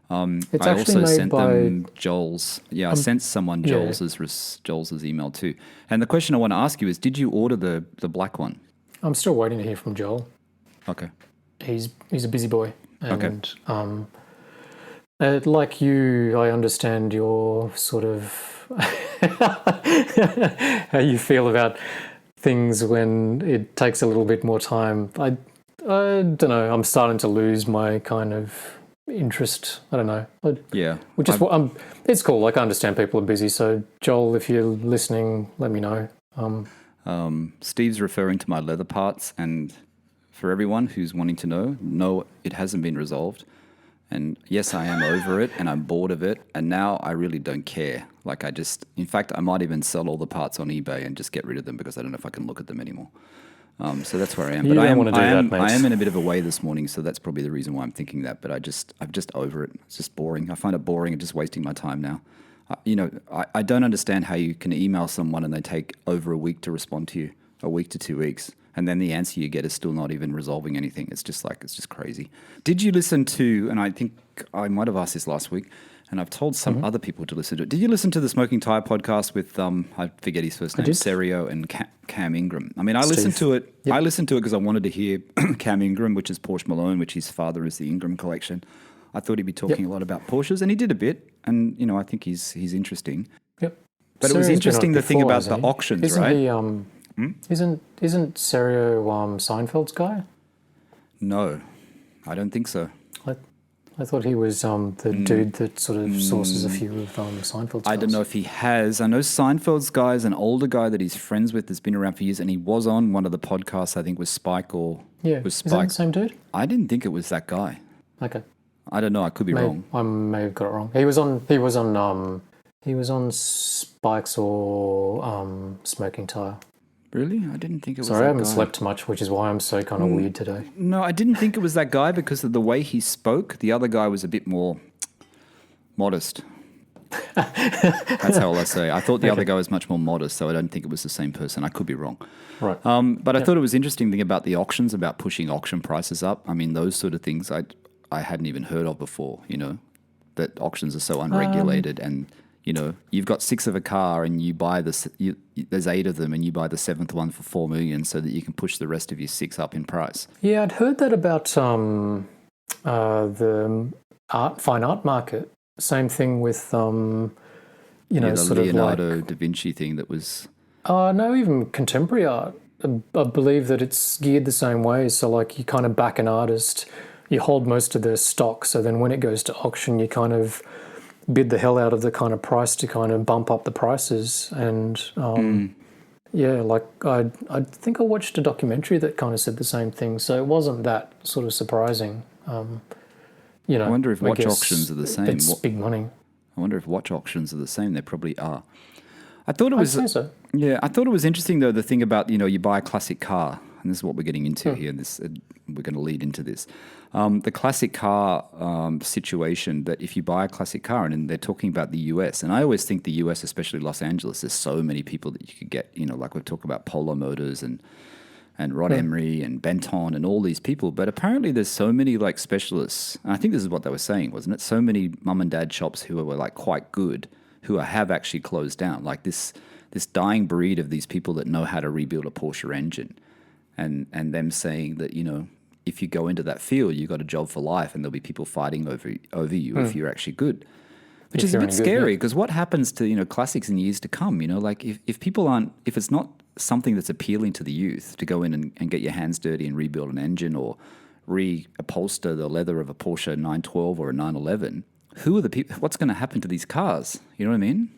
I also sent them Joel's. Yeah, I sent someone Joel's email too. And the question I want to ask you is, did you order the black one? I'm still waiting to hear from Joel. Okay. He's a busy boy. And like you, I understand your sort of how you feel about things when it takes a little bit more time. I don't know. I'm starting to lose my kind of interest. I don't know. It's cool. Like I understand people are busy. So Joel, if you're listening, let me know. Steve's referring to my leather parts, and for everyone who's wanting to know, no, it hasn't been resolved. And yes, I am over it, and I'm bored of it, and now I really don't care. Like in fact, I might even sell all the parts on eBay and just get rid of them, because I don't know if I can look at them anymore. So that's where I am. But I am in a bit of a way this morning, so that's probably the reason why I'm thinking that. But I'm just over it. It's just boring. I find it boring and just wasting my time now. I don't understand how you can email someone and they take over a week to respond to you, a week to 2 weeks, and then the answer you get is still not even resolving anything. It's just crazy. Did you listen to? And I think I might have asked this last week, and I've told some other people to listen to it. Did you listen to the Smoking Tyre podcast with I forget his first name, Serio and Cam Ingram? I mean, I listened to it. Yep. I listened to it because I wanted to hear Cam Ingram, which is Porsche Malone, which his father is the Ingram collection. I thought he'd be talking a lot about Porsches, and he did a bit. And I think he's interesting. Yep. But it was interesting to think about the auctions, right? Isn't Serio Seinfeld's guy? No, I don't think so. I thought he was the dude that sort of sources a few of Seinfeld's I don't know if he has. I know Seinfeld's guy is an older guy that he's friends with that's been around for years, and he was on one of the podcasts, I think, with Spike or was Is Spike. that the same dude? I didn't think it was that guy. Okay. I don't know. I could be wrong. I may have got it wrong. He was on Spikes or Smoking Tire. Really? I didn't think it was Sorry, that I haven't guy. slept much, which is why I'm so kind of weird today. No, I didn't think it was that guy because of the way he spoke. The other guy was a bit more modest. That's how I'll say. I thought the other guy was much more modest, so I don't think it was the same person. I could be wrong. Right. But I thought it was interesting thing about the auctions, about pushing auction prices up. I mean, those sort of things I hadn't even heard of before, that auctions are so unregulated and, you've got 6 of a car and you buy there's 8 of them and you buy the 7th one for 4 million so that you can push the rest of your 6 up in price. Yeah, I'd heard that about the fine art market. Same thing with, the sort Leonardo of like... da Vinci thing that was... no, even contemporary art. I believe that it's geared the same way. So like you kind of back an artist, you hold most of their stock. So then when it goes to auction, you kind of bid the hell out of the kind of price to kind of bump up the prices. And yeah, like I think I watched a documentary that kind of said the same thing. So it wasn't that sort of surprising. I wonder if watch auctions are the same. It's big money. I wonder if watch auctions are the same. They probably are. I thought it was... I'd say so. Yeah, I thought it was interesting, though, the thing about, you buy a classic car, and this is what we're getting into here, and we're going to lead into this. The classic car situation, that if you buy a classic car, and they're talking about the US, and I always think the US, especially Los Angeles, there's so many people that you could get, like we've talked about Polo Motors and Rod Emery and Benton and all these people, but apparently there's so many like specialists, and I think this is what they were saying, wasn't it? So many mum and dad shops who were like quite good, who have actually closed down, like this dying breed of these people that know how to rebuild a Porsche engine, and them saying that, if you go into that field, you got a job for life, and there'll be people fighting over you if you're actually good, which is a bit scary, because what happens to classics in years to come? Like if people aren't, if it's not something that's appealing to the youth to go in and get your hands dirty and rebuild an engine or reupholster the leather of a Porsche 912 or a 911, who are the people? What's going to happen to these cars? You know what I mean?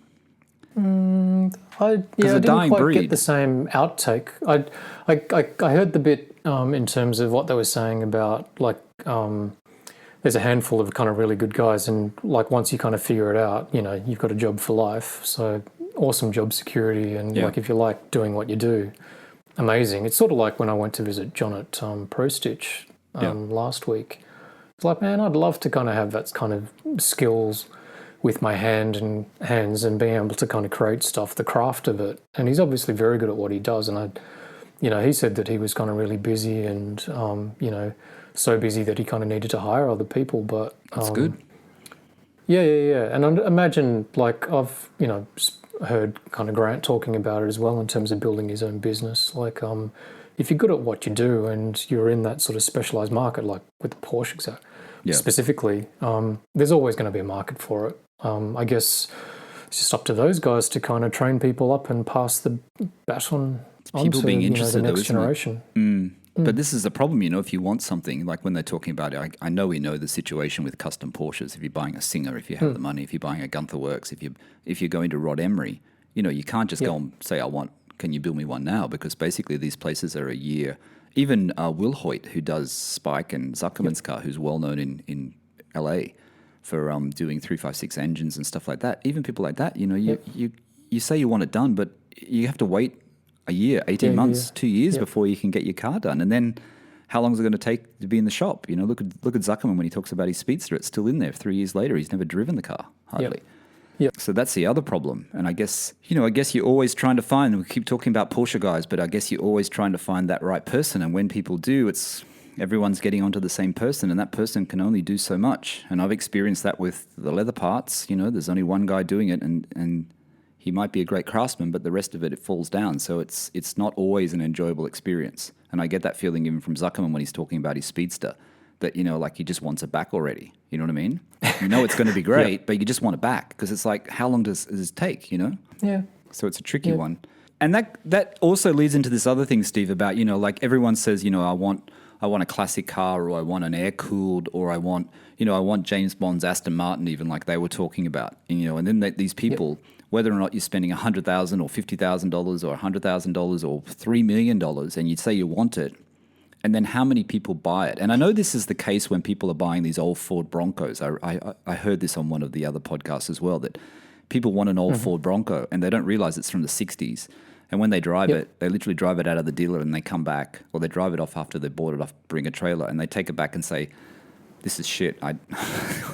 I didn't quite get the same outtake. I heard the bit in terms of what they were saying about like there's a handful of kind of really good guys, and like once you kind of figure it out, you've got a job for life. So awesome job security, and like if you like doing what you do, amazing. It's sort of like when I went to visit John at Pro Stitch last week. It's like, man, I'd love to kind of have that kind of skills with my hands and being able to kind of create stuff, the craft of it. And he's obviously very good at what he does. And he said that he was kind of really busy and, so busy that he kind of needed to hire other people. But that's good. Yeah. And I imagine, like, I've, heard kind of Grant talking about it as well in terms of building his own business. Like, if you're good at what you do and you're in that sort of specialized market, like with the Porsche specifically, there's always going to be a market for it. I guess it's just up to those guys to kind of train people up and pass the baton on to being interested, the next generation. But this is the problem, if you want something, like when they're talking about it, I know we know the situation with custom Porsches. If you're buying a Singer, if you have the money, if you're buying a Gunther Works, if you're going to Rod Emery, you can't just go and say, can you build me one now? Because basically these places are a year. Even Will Hoyt, who does Spike and Zuckerman's car, who's well known in LA for doing 356 engines and stuff like that. Even people like that, you say you want it done, but you have to wait a year, 18 months, 2 years before you can get your car done. And then how long is it going to take to be in the shop? Look at Zuckerman when he talks about his Speedster. It's still in there 3 years later. He's never driven the car, hardly. Yep. So that's the other problem. And I guess you're always trying to find, and we keep talking about Porsche guys, but I guess you're always trying to find that right person. And when people do, everyone's getting onto the same person, and that person can only do so much. And I've experienced that with the leather parts. There's only one guy doing it, and he might be a great craftsman, but the rest of it falls down. So it's not always an enjoyable experience. And I get that feeling even from Zuckerman when he's talking about his Speedster, that, like he just wants it back already. You know what I mean? It's going to be great, but you just want it back because it's like, how long does this take, Yeah. So it's a tricky one. And that also leads into this other thing, Steve, about, like everyone says, I want I want a classic car, or I want an air-cooled, or I want James Bond's Aston Martin, even like they were talking about. And then these people, whether or not you're spending $100,000 or $50,000 or $100,000 or $3 million, and you say you want it, and then how many people buy it? And I know this is the case when people are buying these old Ford Broncos. I heard this on one of the other podcasts as well, that people want an old Ford Bronco and they don't realize it's from the 60s. And when they drive it, they literally drive it out of the dealer and they come back, or they drive it off after they bought it off, bring a trailer, and they take it back and say, this is shit.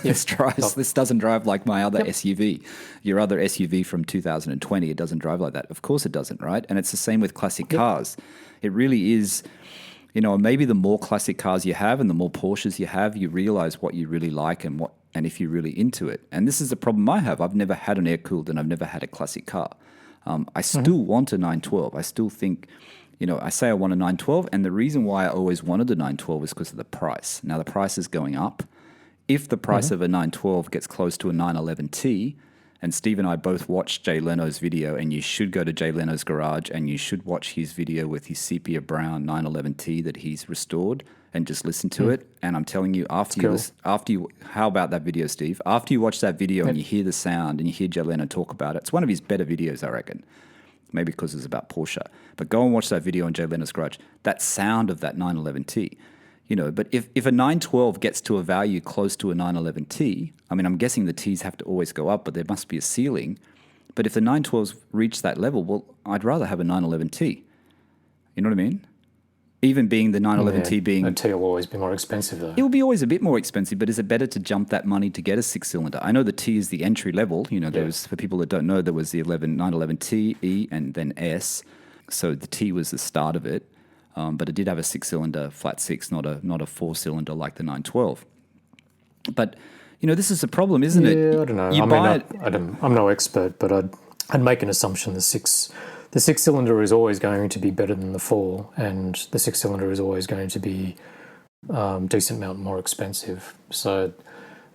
This doesn't drive like my other SUV. Your other SUV from 2020, it doesn't drive like that. Of course it doesn't, right? And it's the same with classic cars. It really is, maybe the more classic cars you have and the more Porsches you have, you realize what you really like and if you're really into it. And this is the problem I have. I've never had an air-cooled and I've never had a classic car. I still want a 912. I still think, I say I want a 912, and the reason why I always wanted a 912 is because of the price. Now, the price is going up. If the price of a 912 gets close to a 911T, and Steve and I both watched Jay Leno's video, and you should go to Jay Leno's garage and you should watch his video with his sepia brown 911T that he's restored, and just listen to it. And I'm telling you, how about that video, Steve? After you watch that video and you hear the sound and you hear Jay Leno talk about it, it's one of his better videos, I reckon. Maybe because it's about Porsche. But go and watch that video on Jay Leno's garage. That sound of that 911T, but if a 912 gets to a value close to a 911T, I mean, I'm guessing the T's have to always go up, but there must be a ceiling. But if the 912s reach that level, well, I'd rather have a 911T. You know what I mean? Even being the 911T being... A T will always be more expensive, though. It will be always a bit more expensive, but is it better to jump that money to get a six-cylinder? I know the T is the entry level. There was, for people that don't know, there was the 911T, E, and then S. So the T was the start of it. But it did have a six-cylinder flat six, not a four-cylinder like the 912. But, this is a problem, isn't it? Yeah, I don't know. I'm no expert, but I'd make an assumption the six-cylinder is always going to be better than the four, and the six-cylinder is always going to be decent amount more expensive. So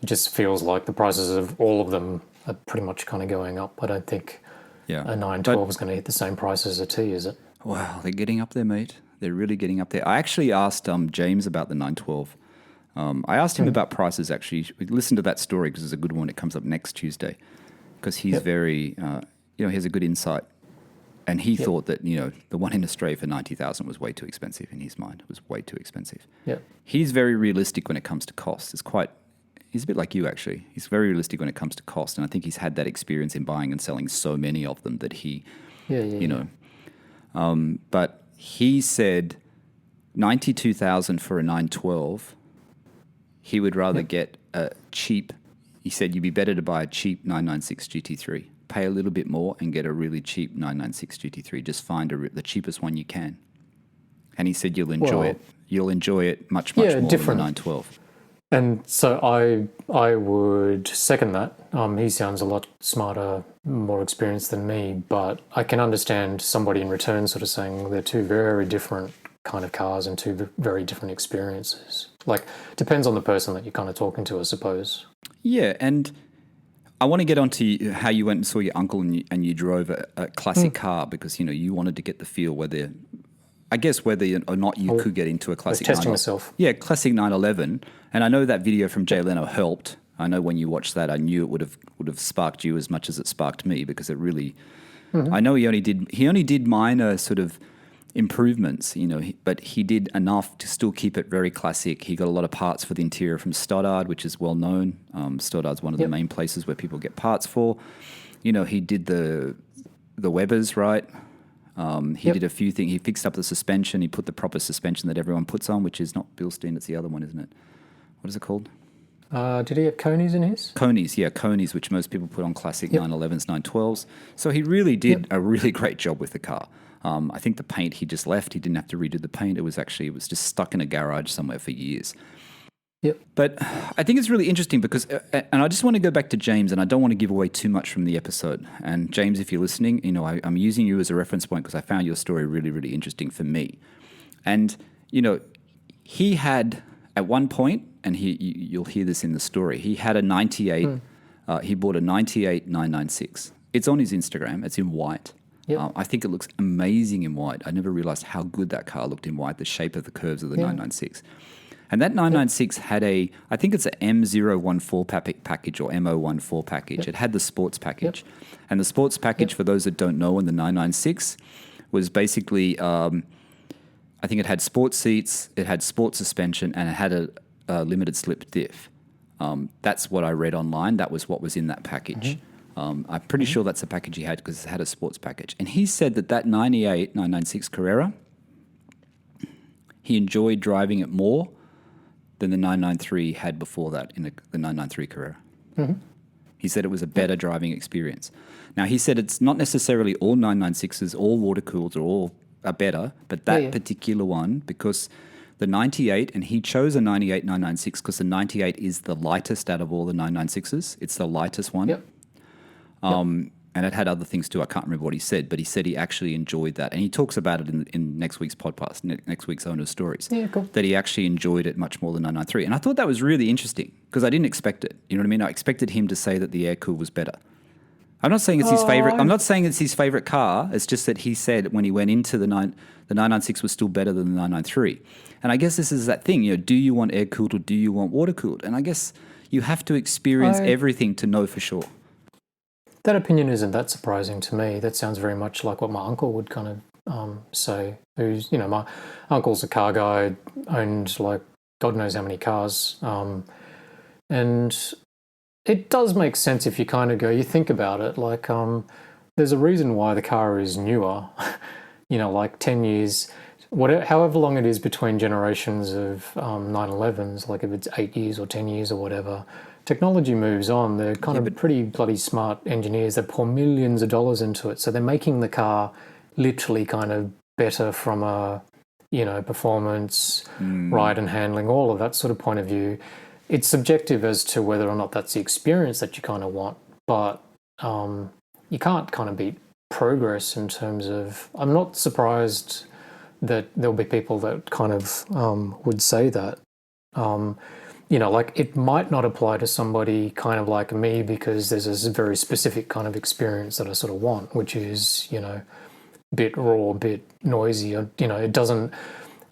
it just feels like the prices of all of them are pretty much kind of going up. I don't think a 912 is going to hit the same price as a T, is it? Wow, they're getting up there, mate. They're really getting up there. I actually asked James about the 912. I asked him about prices, actually. Listen to that story because it's a good one. It comes up next Tuesday because he's very, he has a good insight. And he thought that, the one in Australia for 90,000 was way too expensive in his mind. It was way too expensive. Yeah. He's very realistic when it comes to cost. He's a bit like you, actually. He's very realistic when it comes to cost. And I think he's had that experience in buying and selling so many of them that he, but he said 92,000 for a 912. He would rather get a cheap. He said you'd be better to buy a cheap 996 GT3. Pay a little bit more and get a really cheap 996 GT3. Just find the cheapest one you can. And he said you'll enjoy it. You'll enjoy it much more than the 912. And so I would second that. He sounds a lot smarter, more experienced than me, but I can understand somebody in return sort of saying they're two very different kind of cars and two very different experiences. Like, depends on the person that you're kind of talking to, I suppose. Yeah, and I want to get onto how you went and saw your uncle and you drove a classic car because, you wanted to get the feel whether or not you could get into a classic. I was testing myself. Yeah, classic 911. And I know that video from Jay Leno helped. I know when you watched that, I knew it would have sparked you as much as it sparked me because it really. I know he only did minor sort of improvements, but he did enough to still keep it very classic. He got a lot of parts for the interior from Stoddard, which is well known. Stoddard's one of the main places where people get parts for. He did the Webers, right? He did a few things. He fixed up the suspension. He put the proper suspension that everyone puts on, which is not Bilstein. It's the other one, isn't it? What is it called? Did he have conies in his? Conies, which most people put on classic 911s, 912s. So he really did a really great job with the car. I think the paint he just left. He didn't have to redo the paint. It was just stuck in a garage somewhere for years. Yep. But I think it's really interesting because, and I just want to go back to James, and I don't want to give away too much from the episode. And James, if you're listening, I'm using you as a reference point because I found your story really, really interesting for me. And, he had at one point, and you'll hear this in the story, he had a 98, he bought a 98 996. It's on his Instagram. It's in white. Yep. I think it looks amazing in white. I never realized how good that car looked in white, the shape of the curves of the 996. And that 996 had I think it's a M014 package or MO14 package. It had the sports package. And the sports package, for those that don't know, in the 996 was basically, I think it had sports seats, it had sports suspension, and it had a limited slip diff. That's what I read online. That was what was in that package. I'm pretty sure that's the package he had because it had a sports package. And he said that 98 996 Carrera, he enjoyed driving it more than the 993 had before that in the 993 Carrera. He said it was a better driving experience. Now, he said it's not necessarily all 996s, all water-cooled are better, but that particular one, because the 98, and he chose a 98 996 because the 98 is the lightest out of all the 996s. It's the lightest one. And it had other things too. I can't remember what he said, but he said he actually enjoyed that. And he talks about it in next week's podcast, next week's Owner's Stories, that he actually enjoyed it much more than 993. And I thought that was really interesting because I didn't expect it. You know what I mean? I expected him to say that the Aircooled was better. I'm not saying it's his favorite. I'm not saying it's his favorite car. It's just that he said when he went into the 996 was still better than the 993. And I guess this is that thing, do you want air-cooled or do you want water-cooled? And I guess you have to experience everything to know for sure. That opinion isn't that surprising to me. That sounds very much like what my uncle would kind of say. Who's, my uncle's a car guy, owned like God knows how many cars. And it does make sense if you kind of you think about it. Like, there's a reason why the car is newer, like 10 years, however long it is between generations of 911s, like if it's 8 years or 10 years or whatever. Technology moves on. They're kind of pretty bloody smart engineers that pour millions of dollars into it. So they're making the car literally kind of better from a, performance, ride and handling, all of that sort of point of view. It's subjective as to whether or not that's the experience that you kind of want. But you can't kind of beat progress in terms of... I'm not surprised that there'll be people that kind of would say that. Like it might not apply to somebody kind of like me because there's this very specific kind of experience that I sort of want, which is, bit raw, bit noisy. It doesn't,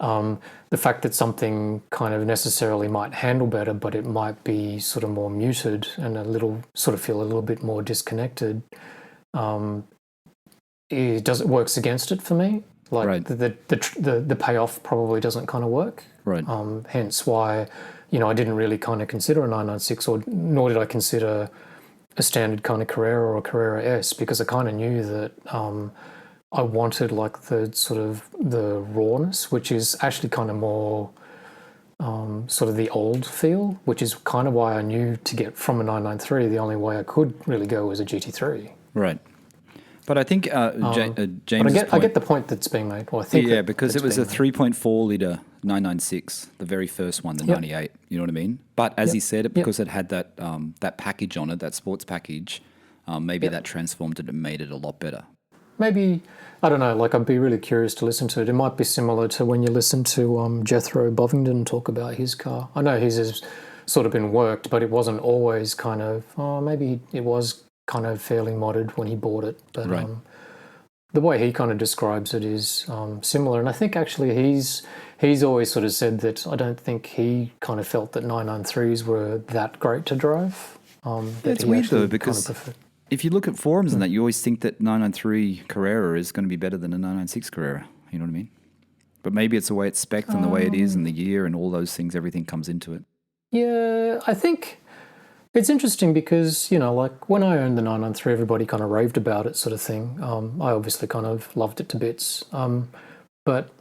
the fact that something kind of necessarily might handle better, but it might be sort of more muted and feel a little bit more disconnected, it works against it for me. Like the payoff probably doesn't kind of work. Right. Hence why... I didn't really kind of consider a 996 nor did I consider a standard kind of Carrera or Carrera S because I kind of knew that I wanted like the sort of the rawness, which is actually kind of more sort of the old feel, which is kind of why I knew to get from a 993, the only way I could really go was a GT3. Right. But I think James. But I get the point that's being made. Well, I think because it was a 3.4 litre 996, the very first one, the 98. You know what I mean? But as he said, because it had that that package on it, that sports package, maybe that transformed it and made it a lot better. Maybe, I don't know. Like I'd be really curious to listen to it. It might be similar to when you listen to Jethro Bovingdon talk about his car. I know his has sort of been worked, but it wasn't always kind of. Maybe it was kind of fairly modded when he bought it, but the way he kind of describes it is similar. And I think actually he's always sort of said that I don't think he kind of felt that 993s were that great to drive. It's weird though because if you look at forums and that, you always think that 993 Carrera is going to be better than a 996 Carrera. You know what I mean? But maybe it's the way it's spec'd and the way it is and the year and all those things. Everything comes into it. Yeah, I think. It's interesting because, like when I owned the 993, everybody kind of raved about it sort of thing. I obviously kind of loved it to bits. But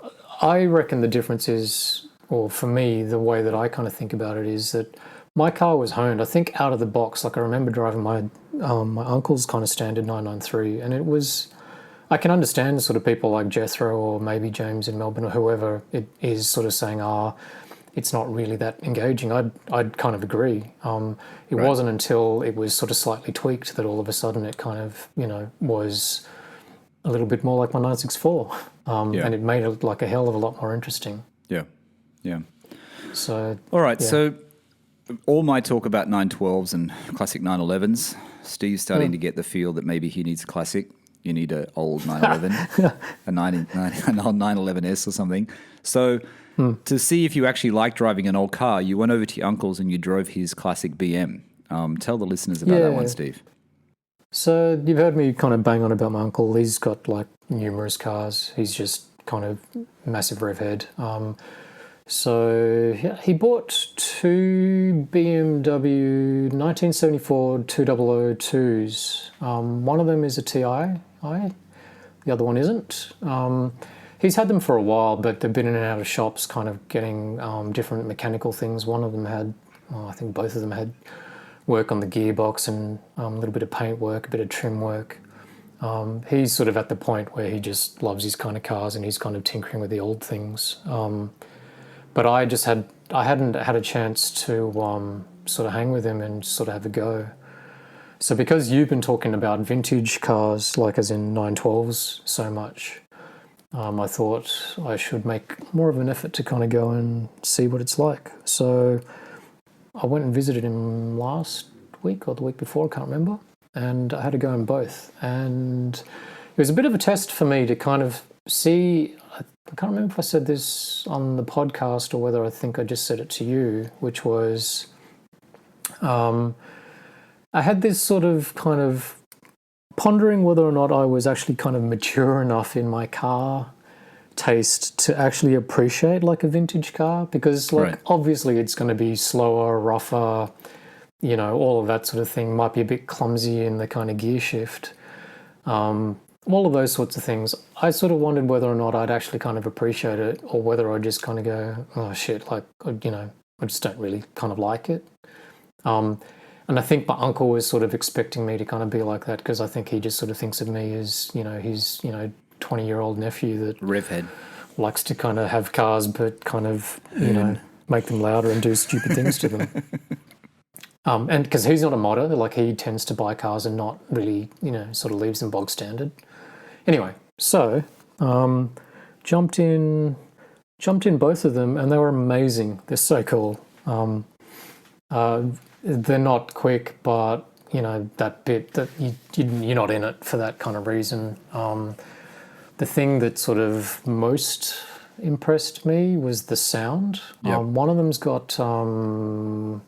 I reckon the difference is, or for me, the way that I kind of think about it is that my car was honed, I think, out of the box. Like I remember driving my uncle's kind of standard 993 and it was... I can understand sort of people like Jethro or maybe James in Melbourne or whoever it is sort of saying, it's not really that engaging. I'd kind of agree. It wasn't until it was sort of slightly tweaked that all of a sudden it kind of, was a little bit more like my 964. And it made it like a hell of a lot more interesting. Yeah, yeah. So... All right, so all my talk about 912s and classic 911s, Steve's starting to get the feel that maybe he needs a classic. You need an old 911, an old 911S or something. So to see if you actually like driving an old car, you went over to your uncle's and you drove his classic BM. Tell the listeners about that one, Steve. So you've heard me kind of bang on about my uncle. He's got like numerous cars. He's just kind of massive rev head. So he bought two BMW 1974 2002s. One of them is a TI, the other one isn't. He's had them for a while, but they've been in and out of shops kind of getting different mechanical things. One of them had, I think both of them had work on the gearbox and a little bit of paint work, a bit of trim work. He's sort of at the point where he just loves his kind of cars and he's kind of tinkering with the old things. But I hadn't had a chance to sort of hang with him and sort of have a go. So because you've been talking about vintage cars, like as in 912s so much, I thought I should make more of an effort to kind of go and see what it's like. So I went and visited him last week or the week before, I can't remember, and I had to go in both. And it was a bit of a test for me to kind of see, I can't remember if I said this on the podcast or whether I think I just said it to you, which was I had this sort of kind of pondering whether or not I was actually kind of mature enough in my car taste to actually appreciate like a vintage car, because like obviously it's going to be slower, rougher, you know, all of that sort of thing, might be a bit clumsy in the kind of gear shift, all of those sorts of things. I sort of wondered whether or not I'd actually kind of appreciate it, or whether I'd just kind of go, oh shit, like, you know, I just don't really kind of like it. And I think my uncle was sort of expecting me to kind of be like that, because I think he just sort of thinks of me as, you know, his, you know, 20-year-old nephew that rev head likes to kind of have cars but kind of, you know, make them louder and do stupid things to them. And because he's not a modder, like he tends to buy cars and not really, you know, sort of leaves them bog standard. Anyway, so jumped in both of them, and they were amazing. They're so cool. They're not quick, but you know that bit that you're not in it for that kind of reason. The thing that sort of most impressed me was the sound. Yep. One of them's got can't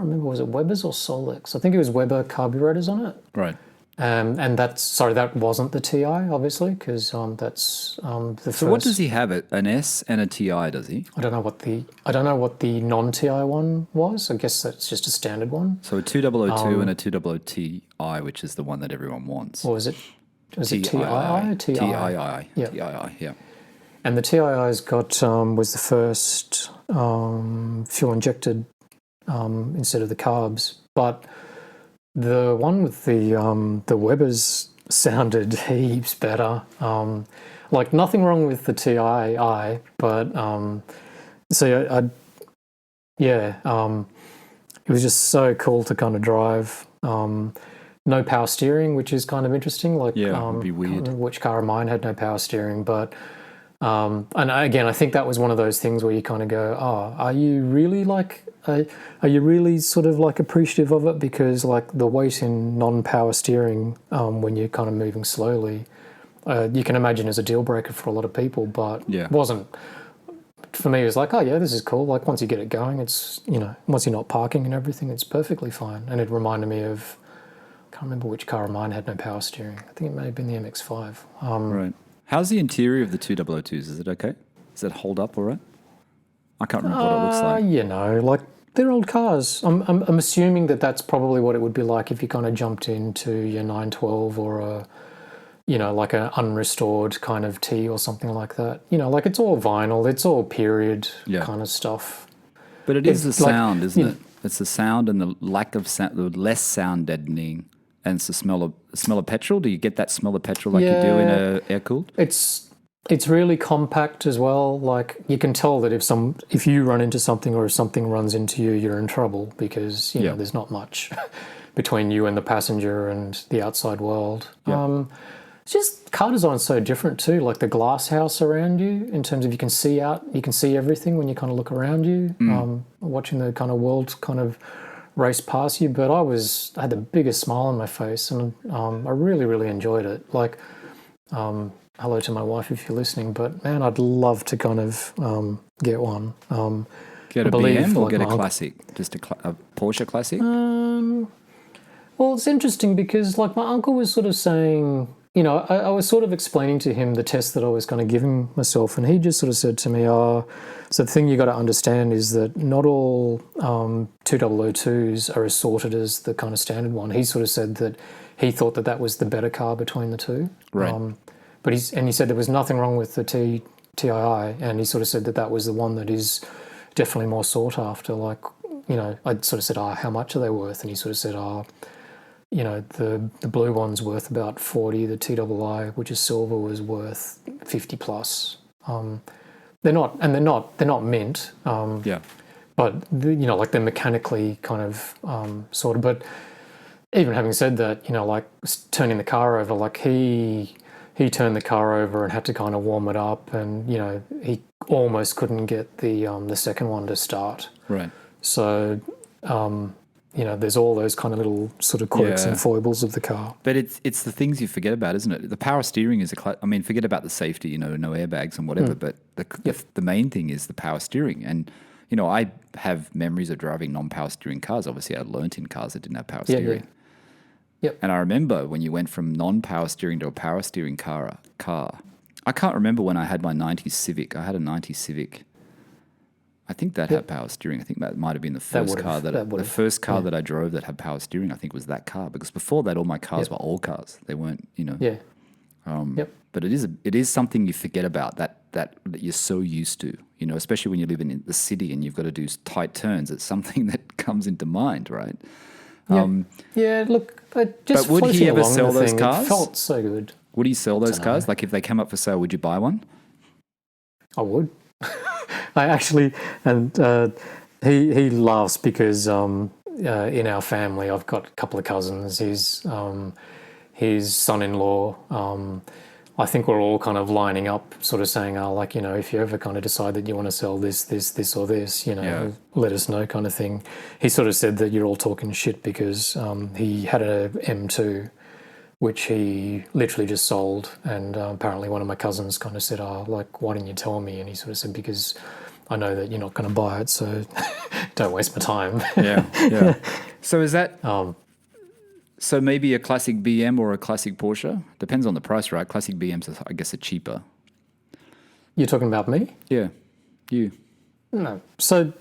remember, was it Weber's or Solex? I think it was Weber carburetors on it. Right. And that wasn't the TI, obviously, because that's the first. So what does he have? An S and a TI, does he? I don't know what the non-TI one was. I guess that's just a standard one. So a 2002 and a 2000 TI, which is the one that everyone wants. Or was it TII or TI? TII. Yeah. TII, yeah. And the TII's got was the first fuel injected instead of the carbs, but the one with the Webers sounded heaps better. Like nothing wrong with the TII, but it was just so cool to kind of drive. No power steering, which is kind of interesting. Like, yeah, it'd be weird. I can't remember which car of mine had no power steering, but and again, I think that was one of those things where you kind of go, oh, are you really sort of like appreciative of it? Because like the weight in non-power steering, when you're kind of moving slowly, you can imagine is a deal breaker for a lot of people, but wasn't. For me, it was like, oh yeah, this is cool. Like once you get it going, it's, you know, once you're not parking and everything, it's perfectly fine. And it reminded me of, I can't remember which car of mine had no power steering. I think it may have been the MX-5. Right. How's the interior of the 2002s? Is it okay? Does it hold up all right? I can't remember what it looks like. You know, like they're old cars. I'm assuming that that's probably what it would be like if you kind of jumped into your 912 or a, you know, like an unrestored kind of T or something like that. You know, like it's all vinyl, it's all period kind of stuff. But it's the sound, isn't it? It's the sound and the lack of sound, the less sound deadening, and it's the smell of petrol. Do you get that smell of petrol like you do in a Aircooled? It's really compact as well. Like you can tell that if you run into something or if something runs into you, you're in trouble, because you know there's not much between you and the passenger and the outside world. It's just car design's so different too. Like the glass house around you, in terms of you can see everything when you kind of look around you. Watching the kind of world kind of race past you, but I had the biggest smile on my face, and I really, really enjoyed it. Like, hello to my wife if you're listening, but man, I'd love to kind of get one. Get a BM or get a classic? Just a Porsche classic? Well, it's interesting because like my uncle was sort of saying, you know, I was sort of explaining to him the test that I was kind of giving myself, and he just sort of said to me, so the thing you got to understand is that not all 2002s are as sorted as the kind of standard one. He sort of said that he thought that was the better car between the two. Right. But he said there was nothing wrong with the TII, and he sort of said that was the one that is definitely more sought after. Like, you know, I sort of said, how much are they worth? And he sort of said, you know, the blue one's worth about 40. The TII, which is silver, was worth 50 plus. They're not mint. Yeah. But you know, like they're mechanically kind of sorted. But even having said that, you know, like turning the car over, like he turned the car over and had to kind of warm it up, and you know, he almost couldn't get the second one to start. Right. So. You know, there's all those kind of little sort of quirks and foibles of the car. But it's the things you forget about, isn't it? The power steering is I mean, forget about the safety, you know, no airbags and whatever, but the main thing is the power steering. And, you know, I have memories of driving non-power steering cars. Obviously, I learnt in cars that didn't have power steering. Yeah. Yep. And I remember when you went from non-power steering to a power steering car. I can't remember when I had my 90s Civic. I had a 90s Civic. I think that had power steering. I think that might have been the first car that I drove that had power steering. I think was that car, because before that, all my cars were old cars. They weren't, you know. Yeah. But it is something you forget about that you're so used to, you know, especially when you live in the city and you've got to do tight turns. It's something that comes into mind, right? Yeah. Look, just but would he ever sell those thing, cars? It felt so good. Would he sell those cars? Like if they came up for sale, would you buy one? I would. I actually, and he laughs because in our family, I've got a couple of cousins. His son-in-law. I think we're all kind of lining up, sort of saying, like, you know, if you ever kind of decide that you want to sell this, or this, you know, let us know, kind of thing. He sort of said that you're all talking shit because he had a M2, which he literally just sold, and apparently one of my cousins kind of said, like, why didn't you tell me? And he sort of said, because I know that you're not going to buy it, so don't waste my time. Yeah. So is that so maybe a classic BM or a classic Porsche? Depends on the price, right? Classic BMs, I guess, are cheaper. You're talking about me? Yeah, you. No. So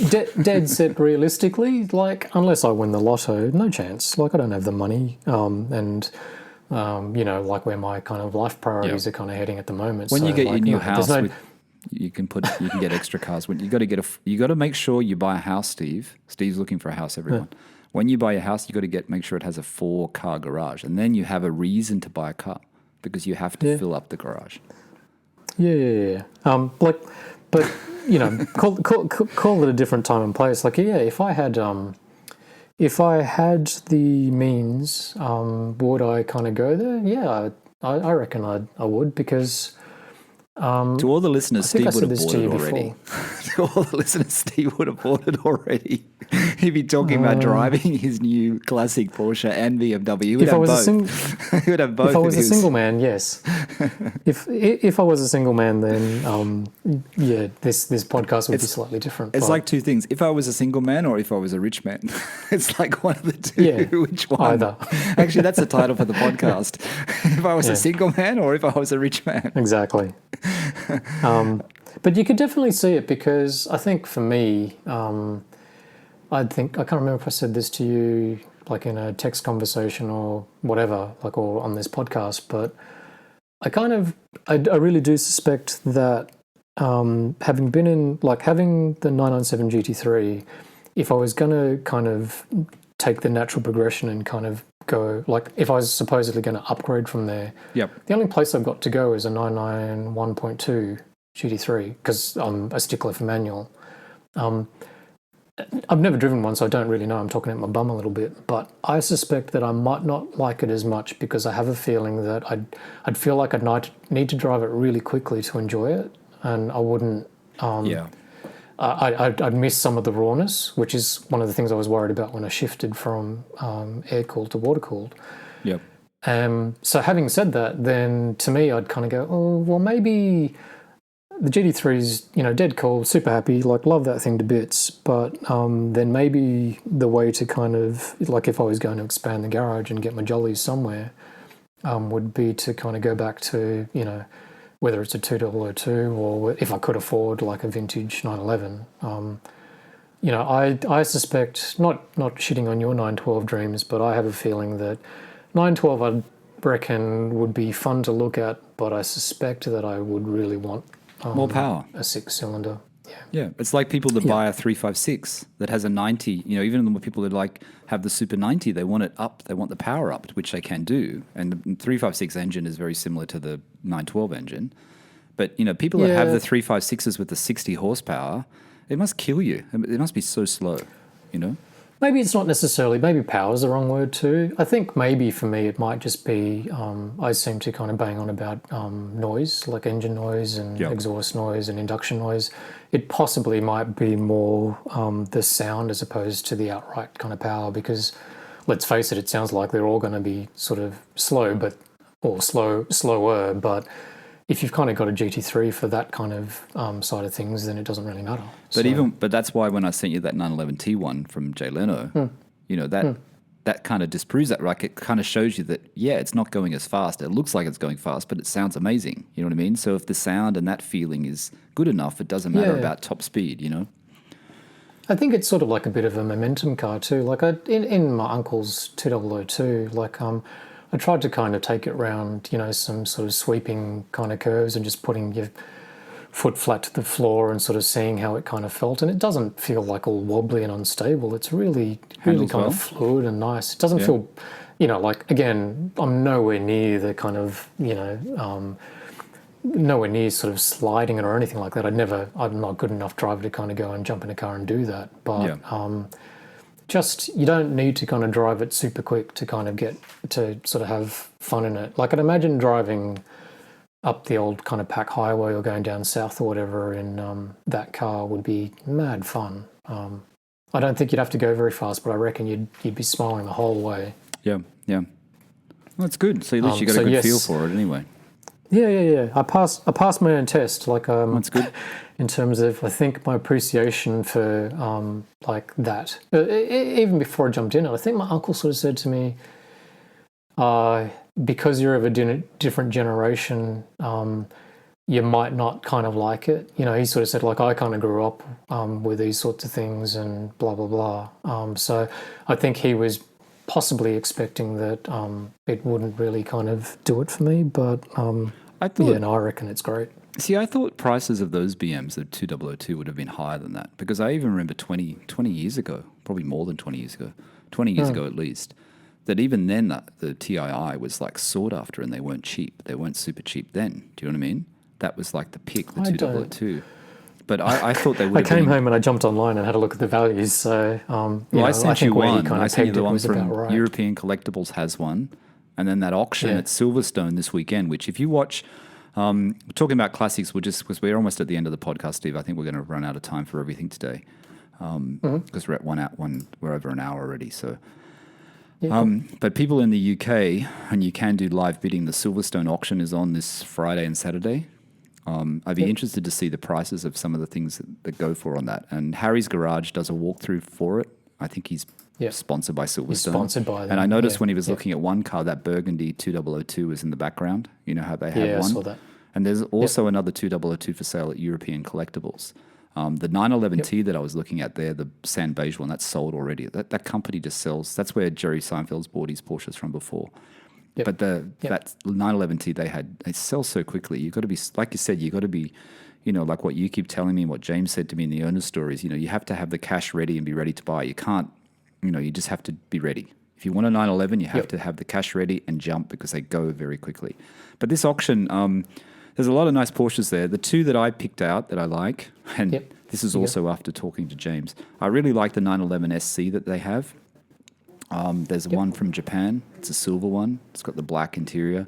dead set realistically, like, unless I win the lotto, no chance. Like, I don't have the money, and you know, like where my kind of life priorities are kind of heading at the moment. When you get your new house, no, you can get extra cars. When you got to make sure you buy a house, Steve. Steve's looking for a house, everyone. Yeah. When you buy a house, you got to make sure it has a 4-car garage, and then you have a reason to buy a car because you have to fill up the garage. Yeah. Like, but you know, call it a different time and place. Like, if I had the means, would I kind of go there? Yeah, I reckon I would, because. To all the listeners, Steve would have bought it already. To all the listeners, Steve would have bought it already. He'd be talking about driving his new classic Porsche and BMW. He would have both. He would have both. If I was a single man, yes. If I was a single man, then this podcast would be slightly different. It's like two things: if I was a single man or if I was a rich man. It's like one of the two. Yeah, which one? Either. Actually, that's the title for the podcast: if I was a single man or if I was a rich man. Exactly. But you could definitely see it, because I think for me, I can't remember if I said this to you, like in a text conversation or whatever, like, or on this podcast, but I really do suspect that having the 997 GT3, if I was going to kind of take the natural progression and kind of go, like, if I was supposedly going to upgrade from there, the only place I've got to go is a 991.2 GT3, because I'm a stickler for manual. I've never driven one, so I don't really know. I'm talking at my bum a little bit, but I suspect that I might not like it as much, because I have a feeling that I'd feel like I'd need to drive it really quickly to enjoy it, and I wouldn't. I'd miss some of the rawness, which is one of the things I was worried about when I shifted from air-cooled to water-cooled. Yep. So having said that, then to me, I'd kind of go, oh, well, maybe the GT3's, dead cool, super happy, like love that thing to bits. But then maybe the way to kind of, like if I was going to expand the garage and get my jollies somewhere, would be to kind of go back to, whether it's a 2002 or if I could afford like a vintage 911. I suspect, not shitting on your 912 dreams, but I have a feeling that 912 I reckon would be fun to look at, but I suspect that I would really want more power. A 6-cylinder. Yeah, it's like people that buy a 356 that has a 90. Even the people that have the Super 90, they want it up. They want the power up, which they can do. And the 356 engine is very similar to the 912 engine. But people that have the 356s with the 60 horsepower, it must kill you. It must be so slow. Maybe it's not necessarily, maybe power is the wrong word too. I think maybe for me it might just be, I seem to kind of bang on about noise, like engine noise and exhaust noise and induction noise. It possibly might be more the sound as opposed to the outright kind of power, because let's face it, it sounds like they're all going to be sort of slower, but if you've kind of got a GT3 for that kind of side of things, then it doesn't really matter. But that's why when I sent you that 911 T1 from Jay Leno, that kind of disproves that. Like, it kind of shows you that, it's not going as fast. It looks like it's going fast, but it sounds amazing. You know what I mean? So if the sound and that feeling is good enough, it doesn't matter about top speed, I think it's sort of like a bit of a momentum car too. Like in my uncle's 2002, I tried to kind of take it round, some sort of sweeping kind of curves and just putting your foot flat to the floor and sort of seeing how it kind of felt. And it doesn't feel like all wobbly and unstable. It's really kind of fluid and nice. It doesn't feel, again, I'm nowhere near the kind of, nowhere near sort of sliding it or anything like that. I'm not good enough driver to kind of go and jump in a car and do that. But just, you don't need to kind of drive it super quick to kind of get to sort of have fun in it. Like, I'd imagine driving up the old kind of pack highway or going down south or whatever in that car would be mad fun. I don't think you'd have to go very fast, but I reckon you'd be smiling the whole way. Yeah. Well, that's good. So at least you got a good feel for it anyway. Yeah. I passed my own test. That's good. In terms of, I think, my appreciation for like that. Even before I jumped in it, I think my uncle sort of said to me, because you're of a different generation, you might not kind of like it. He sort of said, like, I kind of grew up with these sorts of things and blah, blah, blah. So I think he was possibly expecting that it wouldn't really kind of do it for me, but I reckon it's great. See, I thought prices of those BMs, the 2002, would have been higher than that, because I even remember 20 years ago, probably more than 20 years ago, 20 years ago at least, that even then the TII was like sought after and they weren't cheap. They weren't super cheap then. Do you know what I mean? That was like the pick, the 2002. But I thought they would have I came home and I jumped online and had a look at the values. So, I sent you one. I sent you the one from right. European Collectibles has one. And then that auction at Silverstone this weekend, which if you watch, we're talking about classics, because we're almost at the end of the podcast, Steve. I think we're going to run out of time for everything today, because we're at we're over an hour already. So, but people in the UK, and you can do live bidding. The Silverstone auction is on this Friday and Saturday. I'd be interested to see the prices of some of the things that go for on that. And Harry's Garage does a walkthrough for it. I think he's sponsored by Silverstone. He's sponsored by them. And I noticed when he was looking at one car, that Burgundy 2002 was in the background. You know how they have one? Yeah, I saw that. And there's also another 2002 for sale at European Collectibles. The 911T that I was looking at there, the sand beige one, that's sold already. That company just sells. That's where Jerry Seinfeld's bought his Porsches from before. But that 911T they sell so quickly. You've got to be, like you said, you've got to be, like what you keep telling me, what James said to me in the owner stories, you have to have the cash ready and be ready to buy. You can't, you just have to be ready. If you want a 911, you have to have the cash ready and jump, because they go very quickly. But this auction, there's a lot of nice Porsches there. The two that I picked out that I like, and this is also after talking to James, I really like the 911 SC that they have. There's one from Japan. It's a silver one. It's got the black interior.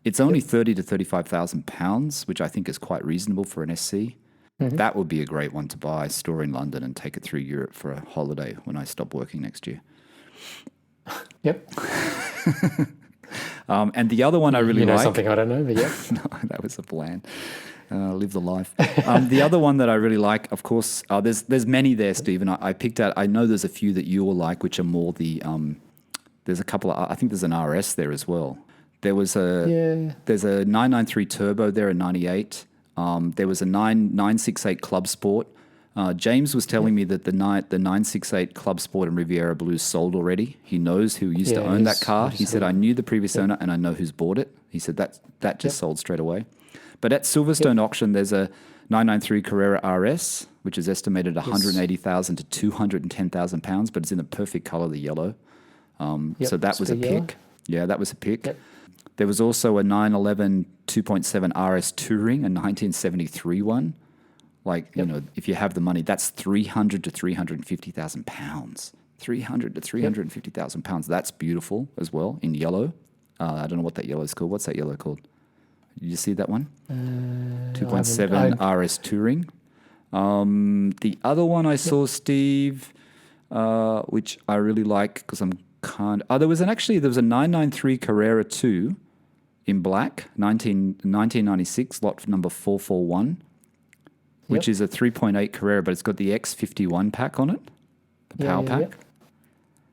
It's only 30 to 35,000 pounds, which I think is quite reasonable for an SC. That would be a great one to buy, store in London, and take it through Europe for a holiday when I stop working next year. Yep. And the other one I really like... something I don't know, but yeah. No, that was a plan. Live the life. The other one that I really like, of course, there's many there, Steve, and I picked out, I know there's a few that you will like, which are more the, there's a couple of, I think there's an RS there as well. There's a 993 Turbo there, a 98. There was a 968 Club Sport. James was telling me that the 968 Club Sport and Riviera Blues sold already. He knows who used to own that car. He said, I knew the previous owner and I know who's bought it. He said that just sold straight away. But at Silverstone auction, there's a 993 Carrera RS, which is estimated 180,000 to 210,000 pounds, but it's in the perfect color, the yellow. So that was a pick. Yeah, that was a pick. Yep. There was also a 911 2.7 RS Touring, a 1973 one. Like, you know, if you have the money, that's 300 to 350,000 pounds. 300 to 350,000 pounds. That's beautiful as well in yellow. I don't know what that yellow is called. What's that yellow called? Did you see that one? 2.7 RS Touring. The other one I saw, Steve, which I really like because I'm there was a 993 Carrera 2 in black, 1996, lot number 441, which is a 3.8 Carrera, but it's got the X51 pack on it, the power pack.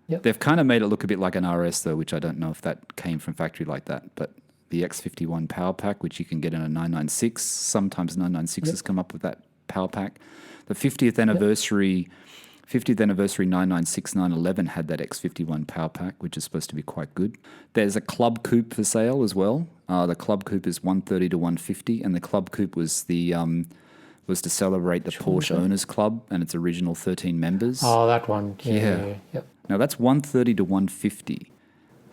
Yep. They've kind of made it look a bit like an RS though, which I don't know if that came from factory like that, but the X51 power pack, which you can get in a 996. Sometimes 996s come up with that power pack. The 50th anniversary 996 911 had that X51 power pack, which is supposed to be quite good. There's a Club Coupe for sale as well. The Club Coupe is 130 to 150, and the Club Coupe was was to celebrate the Porsche Owners Club and its original 13 members. Oh, that one. Yeah. Yep. Now that's 130 to 150.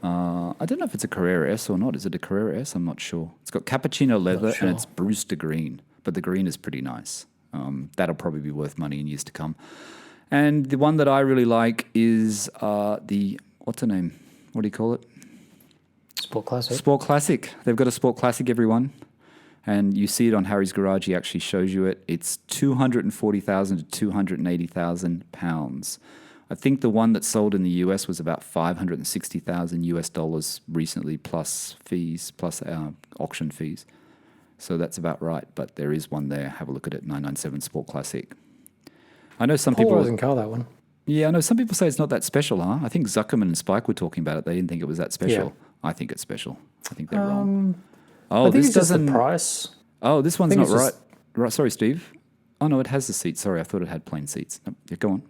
I don't know if it's a Carrera S or not. Is it a Carrera S? I'm not sure. It's got cappuccino leather and it's Brewster green, but the green is pretty nice. That'll probably be worth money in years to come. And the one that I really like is what's the name? What do you call it? Sport Classic. Sport Classic. They've got a Sport Classic, everyone. And you see it on Harry's Garage. He actually shows you it. It's 240,000 to 280,000 pounds. I think the one that sold in the US was about 560,000 US dollars recently, plus fees, plus auction fees. So that's about right. But there is one there. Have a look at it. 997 Sport Classic. I know some people. Polarizing car, that one. Yeah, I know some people say it's not that special, huh? I think Zuckerman and Spike were talking about it. They didn't think it was that special. Yeah. I think it's special. I think they're wrong. I think this doesn't. Just the price. Oh, this one's not right. Right. Sorry, Steve. Oh no, it has the seats. Sorry, I thought it had plain seats. No, yeah, go on.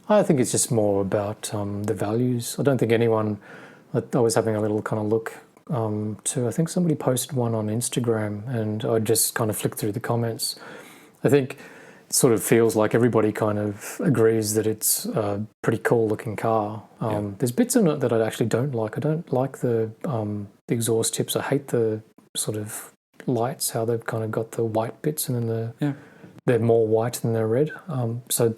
I think it's just more about the values. I don't think anyone. I was having a little kind of look to. I think somebody posted one on Instagram, and I just kind of flicked through the comments. I think it sort of feels like everybody kind of agrees that it's a pretty cool looking car. There's bits in it that I actually don't like. I don't like the exhaust tips. I hate the sort of lights, how they've kind of got the white bits and then they're more white than they're red. So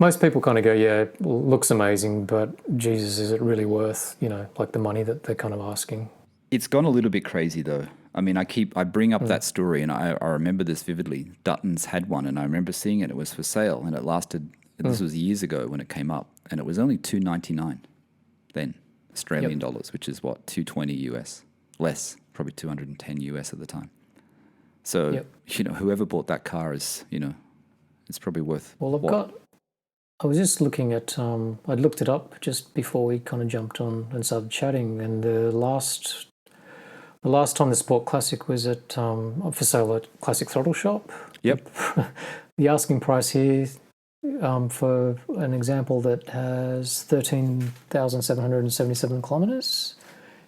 most people kind of go, yeah, it looks amazing, but Jesus, is it really worth, like the money that they're kind of asking? It's gone a little bit crazy though. I mean, I bring up that story, and I remember this vividly. Dutton's had one, and I remember seeing it. It was for sale, and it lasted. This was years ago when it came up, and it was only $299 then Australian dollars, which is what, $220 US, less, probably $210 US at the time. So whoever bought that car is, it's probably worth. Well, I was just looking at. I'd looked it up just before we kind of jumped on and started chatting, and the last time the Sport Classic was at for sale at Classic Throttle Shop. Yep. The asking price here for an example that has 13,777 kilometres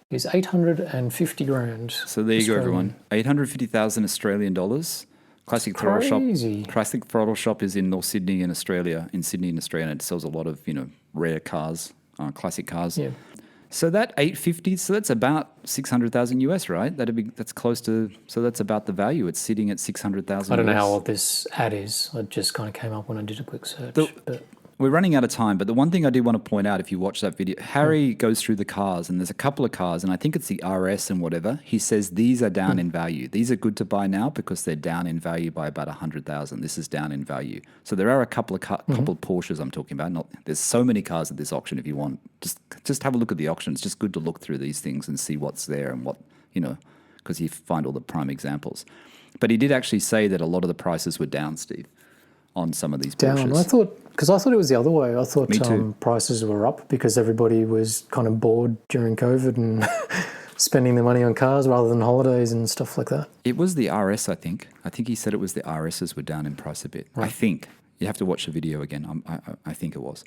is 850 grand. So there you go, everyone. 850,000 Australian dollars. Classic Throttle Shop. Classic Throttle Shop is in North Sydney in Australia. And it sells a lot of rare cars, classic cars. Yeah. So that 850, so that's about 600,000 US, right? That's close to. So that's about the value. It's sitting at 600,000. I don't know how old this ad is. It just kind of came up when I did a quick search. we're running out of time, but the one thing I do want to point out, if you watch that video, Harry goes through the cars, and there's a couple of cars, and I think it's the RS and whatever. He says these are down in value. These are good to buy now because they're down in value by about 100,000. This is down in value. So there are a couple of Porsches I'm talking about. There's so many cars at this auction. If you want, just have a look at the auction. It's just good to look through these things and see what's there and what, because you find all the prime examples. But he did actually say that a lot of the prices were down, Steve, on some of these Porsches. Because I thought it was the other way. I thought Me too. Prices were up because everybody was kind of bored during COVID and spending their money on cars rather than holidays and stuff like that. It was the RS, I think. I think he said it was the RSs were down in price a bit. Right. I think. You have to watch the video again. I think it was.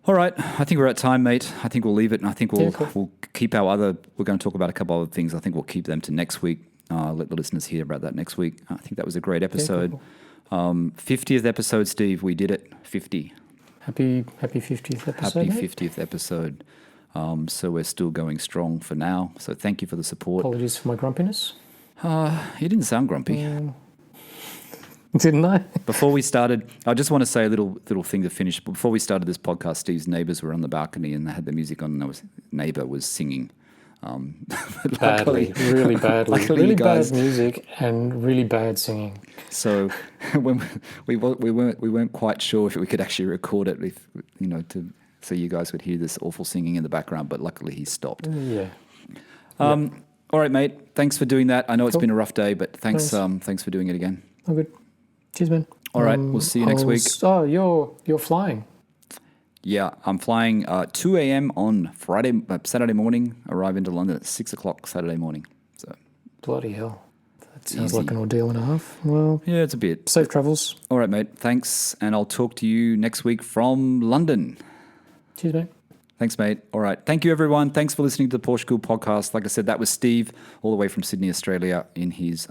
All right. I think we're at time, mate. I think we'll leave it, and I think we'll keep our other... We're going to talk about a couple other things. I think we'll keep them to next week. Let the listeners hear about that next week. I think that was a great episode. Cool. 50th episode, Steve. We did it. 50. Happy 50th episode. Happy 50th episode. So we're still going strong for now. So thank you for the support. Apologies for my grumpiness. You didn't sound grumpy. Didn't I? Before we started, I just want to say a little thing to finish. Before we started this podcast, Steve's neighbours were on the balcony and they had the music on, and neighbour was singing. Badly, really badly. Really bad music and really bad singing. So when we weren't quite sure if we could actually record it, so you guys would hear this awful singing in the background. But luckily he stopped. Yeah. All right, mate. Thanks for doing that. I know it's been a rough day, but thanks for doing it again. Oh, good. Cheers, man. All right, we'll see you next week. Oh, you're flying. Yeah, I'm flying 2 a.m. on Saturday morning, arrive into London at 6 o'clock Saturday morning. So bloody hell. That sounds like an ordeal and a half. Well, yeah, it's a bit. Safe travels. All right, mate. Thanks, and I'll talk to you next week from London. Cheers, mate. Thanks, mate. All right. Thank you, everyone. Thanks for listening to the PorscheCooled podcast. Like I said, that was Steve, all the way from Sydney, Australia, in his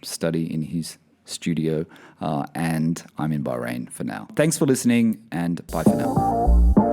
study, in his studio, and I'm in Bahrain for now. Thanks for listening, and bye for now.